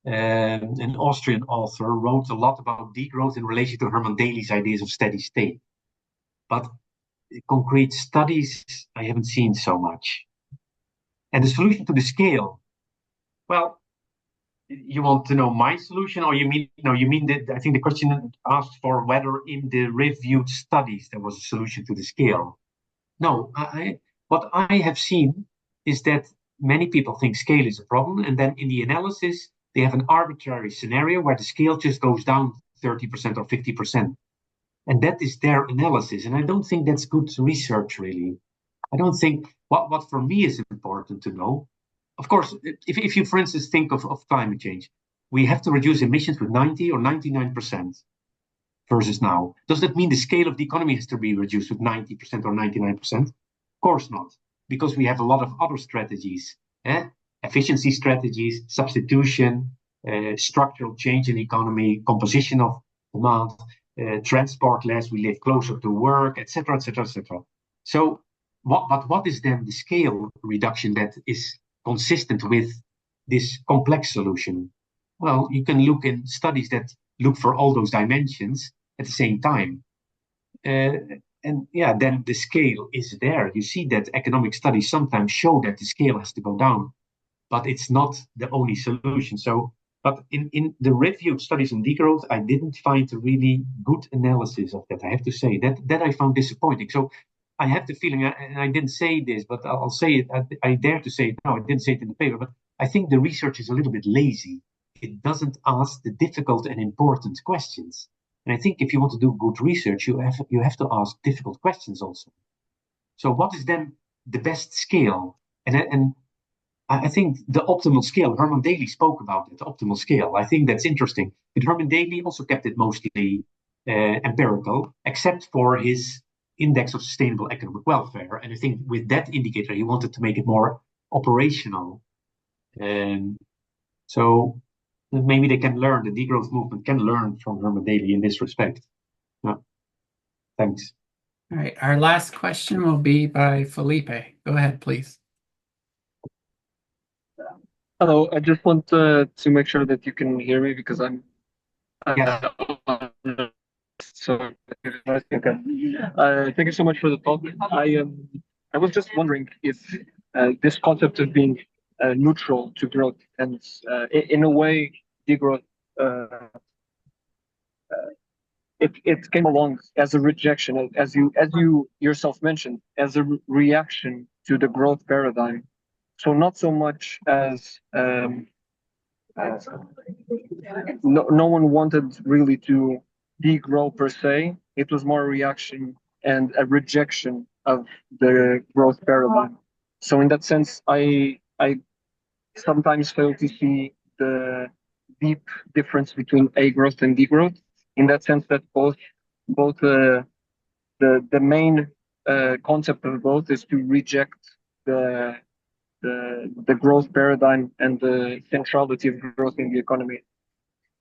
B: An Austrian author, wrote a lot about degrowth in relation to Herman Daly's ideas of steady state. But concrete studies, I haven't seen so much. And the solution to the scale, well, you want to know my solution, or you mean that I think the question asked for whether in the reviewed studies there was a solution to the scale. No, what I have seen is that many people think scale is a problem, and then in the analysis, they have an arbitrary scenario where the scale just goes down 30% or 50%. And that is their analysis. And I don't think that's good research, really. I don't think what for me is important to know. Of course, if you, for instance, think of climate change, we have to reduce emissions with 90 or 99% versus now. Does that mean the scale of the economy has to be reduced with 90% or 99%? Of course not, because we have a lot of other strategies, efficiency strategies, substitution, structural change in the economy, composition of demand, transport less, we live closer to work, etc., etc., etc. So, what is then the scale reduction that is consistent with this complex solution? Well, you can look in studies that look for all those dimensions at the same time. And yeah, then the scale is there. You see that economic studies sometimes show that the scale has to go down, but it's not the only solution. So, but in the reviewed studies on degrowth, I didn't find a really good analysis of that. I have to say that I found disappointing. So I have the feeling, and I didn't say this, but I'll say it. I dare to say it now. I didn't say it in the paper, but I think the research is a little bit lazy. It doesn't ask the difficult and important questions. And I think if you want to do good research, you have to ask difficult questions also. So what is then the best scale? And I think the optimal scale, Herman Daly spoke about it, the optimal scale. I think that's interesting. But Herman Daly also kept it mostly empirical, except for his index of sustainable economic welfare. And I think with that indicator, he wanted to make it more operational. So maybe they can learn, the degrowth movement can learn from Herman Daly in this respect. Yeah. Thanks.
A: All right, our last question will be by Felipe. Go ahead, please.
I: Hello, I just want to make sure that you can hear me because I'm
B: Yes.
I: So okay. Thank you so much for the talk. I was just wondering if this concept of being neutral to growth and in a way degrowth it came along as a rejection, as you yourself mentioned, as a reaction to the growth paradigm. So not so much as no one wanted really to degrow per se. It was more a reaction and a rejection of the growth paradigm. So in that sense, I sometimes fail to see the deep difference between A growth and degrowth. In that sense, that both the main concept of both is to reject the growth paradigm and the centrality of growth in the economy.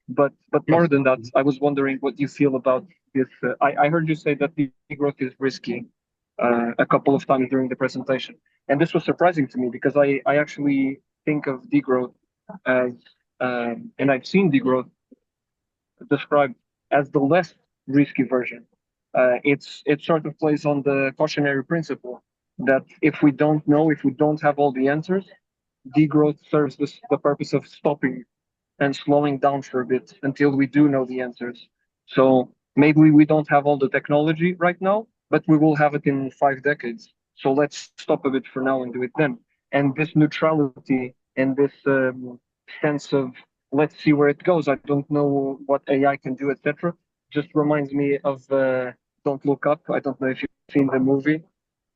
I: But more than that, I was wondering what you feel about this. I heard you say that degrowth is risky a couple of times during the presentation, and this was surprising to me because I actually think of degrowth as and I've seen degrowth described as the less risky version. It sort of plays on the cautionary principle that if we don't know, if we don't have all the answers, degrowth serves the purpose of stopping and slowing down for a bit until we do know the answers. So maybe we don't have all the technology right now, but we will have it in 5 decades. So let's stop a bit for now and do it then. And this neutrality and this sense of let's see where it goes. I don't know what AI can do, etc. Just reminds me of Don't Look Up. I don't know if you've seen the movie,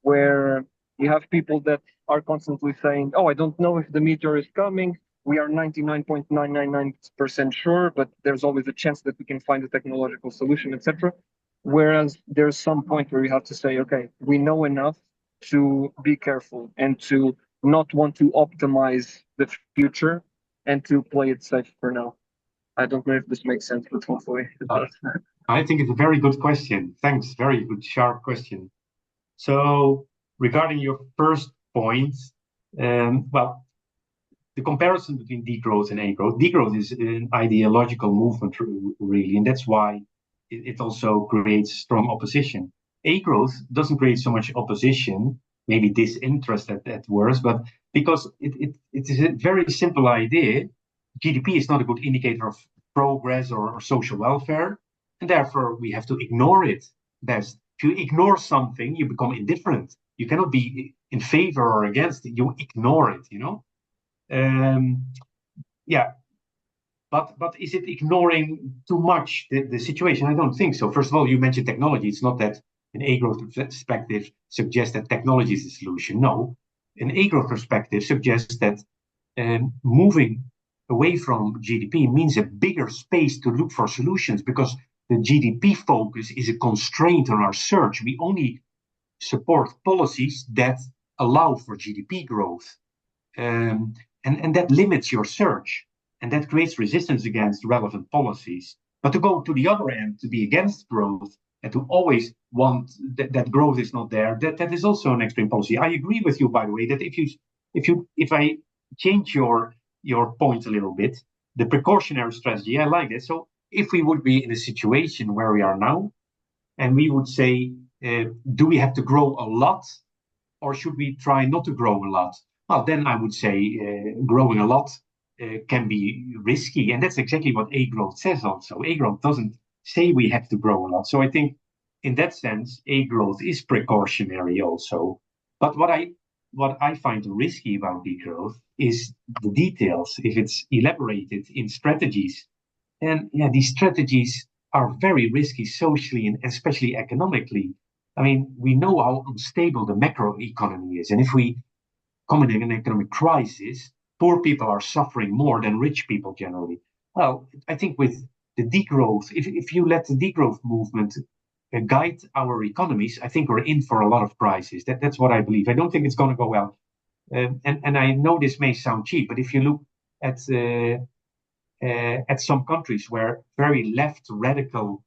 I: where you have people that are constantly saying, "Oh, I don't know if the meteor is coming. We are 99.999% sure, but there's always a chance that we can find a technological solution, etc." Whereas there's some point where you have to say, "Okay, we know enough to be careful and to not want to optimize the future and to play it safe for now." I don't know if this makes sense, but hopefully it does.
B: I think it's a very good question. Thanks. Very good, sharp question. So regarding your first point, well, the comparison between degrowth and degrowth is an ideological movement, really, and that's why it also creates strong opposition. Growth doesn't create so much opposition, maybe disinterest at worst, but because it is a very simple idea. GDP is not a good indicator of progress or social welfare, and therefore we have to ignore it. If you ignore something, you become indifferent. You cannot be in favor or against it. You ignore it, yeah. But is it ignoring too much the situation? I don't think so. First of all, you mentioned technology. It's not that an A-growth perspective suggests that technology is the solution. No, an A-growth perspective suggests that moving away from GDP means a bigger space to look for solutions, because the GDP focus is a constraint on our search. We only support policies that allow for GDP growth, and that limits your search. and that creates resistance against relevant policies. But to go to the other end, to be against growth and to always want that growth is not there, that is also an extreme policy. I agree with you, by the way, that if I change your point a little bit, the precautionary strategy, I like it. So if we would be in a situation where we are now, and we would say, do we have to grow a lot, or should we try not to grow a lot? Well, then I would say growing a lot can be risky, and that's exactly what A-growth says also. A-growth doesn't say we have to grow a lot. So I think in that sense, A-growth is precautionary also. But what I find risky about degrowth is the details. If it's elaborated in strategies, then these strategies are very risky socially and especially economically. I mean, we know how unstable the macroeconomy is, and if we come in an economic crisis, poor people are suffering more than rich people generally. Well, I think with the degrowth, if you let the degrowth movement guide our economies, I think we're in for a lot of crises. That's what I believe. I don't think it's going to go well. And I know this may sound cheap, but if you look at some countries where very left radical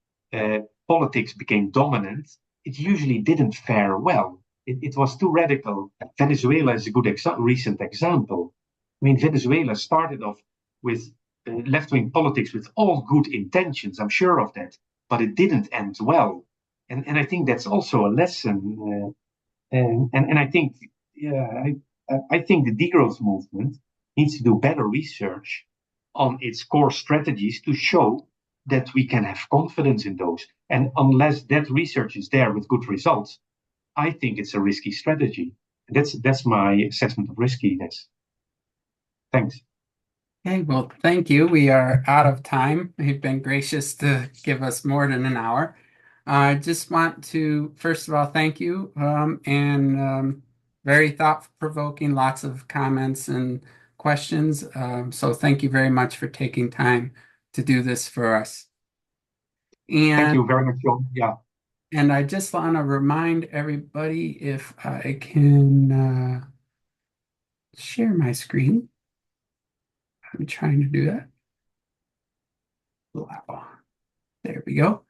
B: politics became dominant, it usually didn't fare well. It was too radical. Venezuela is a good recent example. I mean, Venezuela started off with left-wing politics with all good intentions, I'm sure of that, but it didn't end well. And I think that's also a lesson. And I think, I think the degrowth movement needs to do better research on its core strategies to show that we can have confidence in those. And unless that research is there with good results, I think it's a risky strategy. That's my assessment of riskiness. Thanks.
A: Okay, well, thank you. We are out of time. You've been gracious to give us more than an hour. I just want to, first of all, thank you, and very thought-provoking, lots of comments and questions. So thank you very much for taking time to do this for us.
B: Thank you very much, John. Yeah.
A: And I just want to remind everybody, if I can share my screen. I'm trying to do that. Wow. There we go.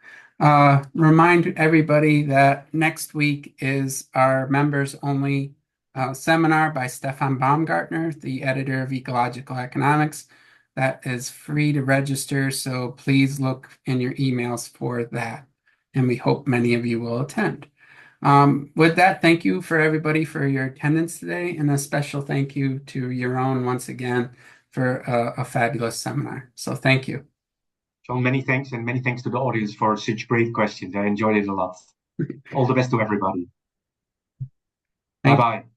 A: Remind everybody that next week is our members only seminar by Stefan Baumgartner, the editor of Ecological Economics. That is free to register, so please look in your emails for that. And we hope many of you will attend. With that, thank you for everybody for your attendance today, and a special thank you to Jeroen once again for a fabulous seminar. So thank you.
B: John, many thanks, and many thanks to the audience for such great questions. I enjoyed it a lot. All the best to everybody. Bye-bye.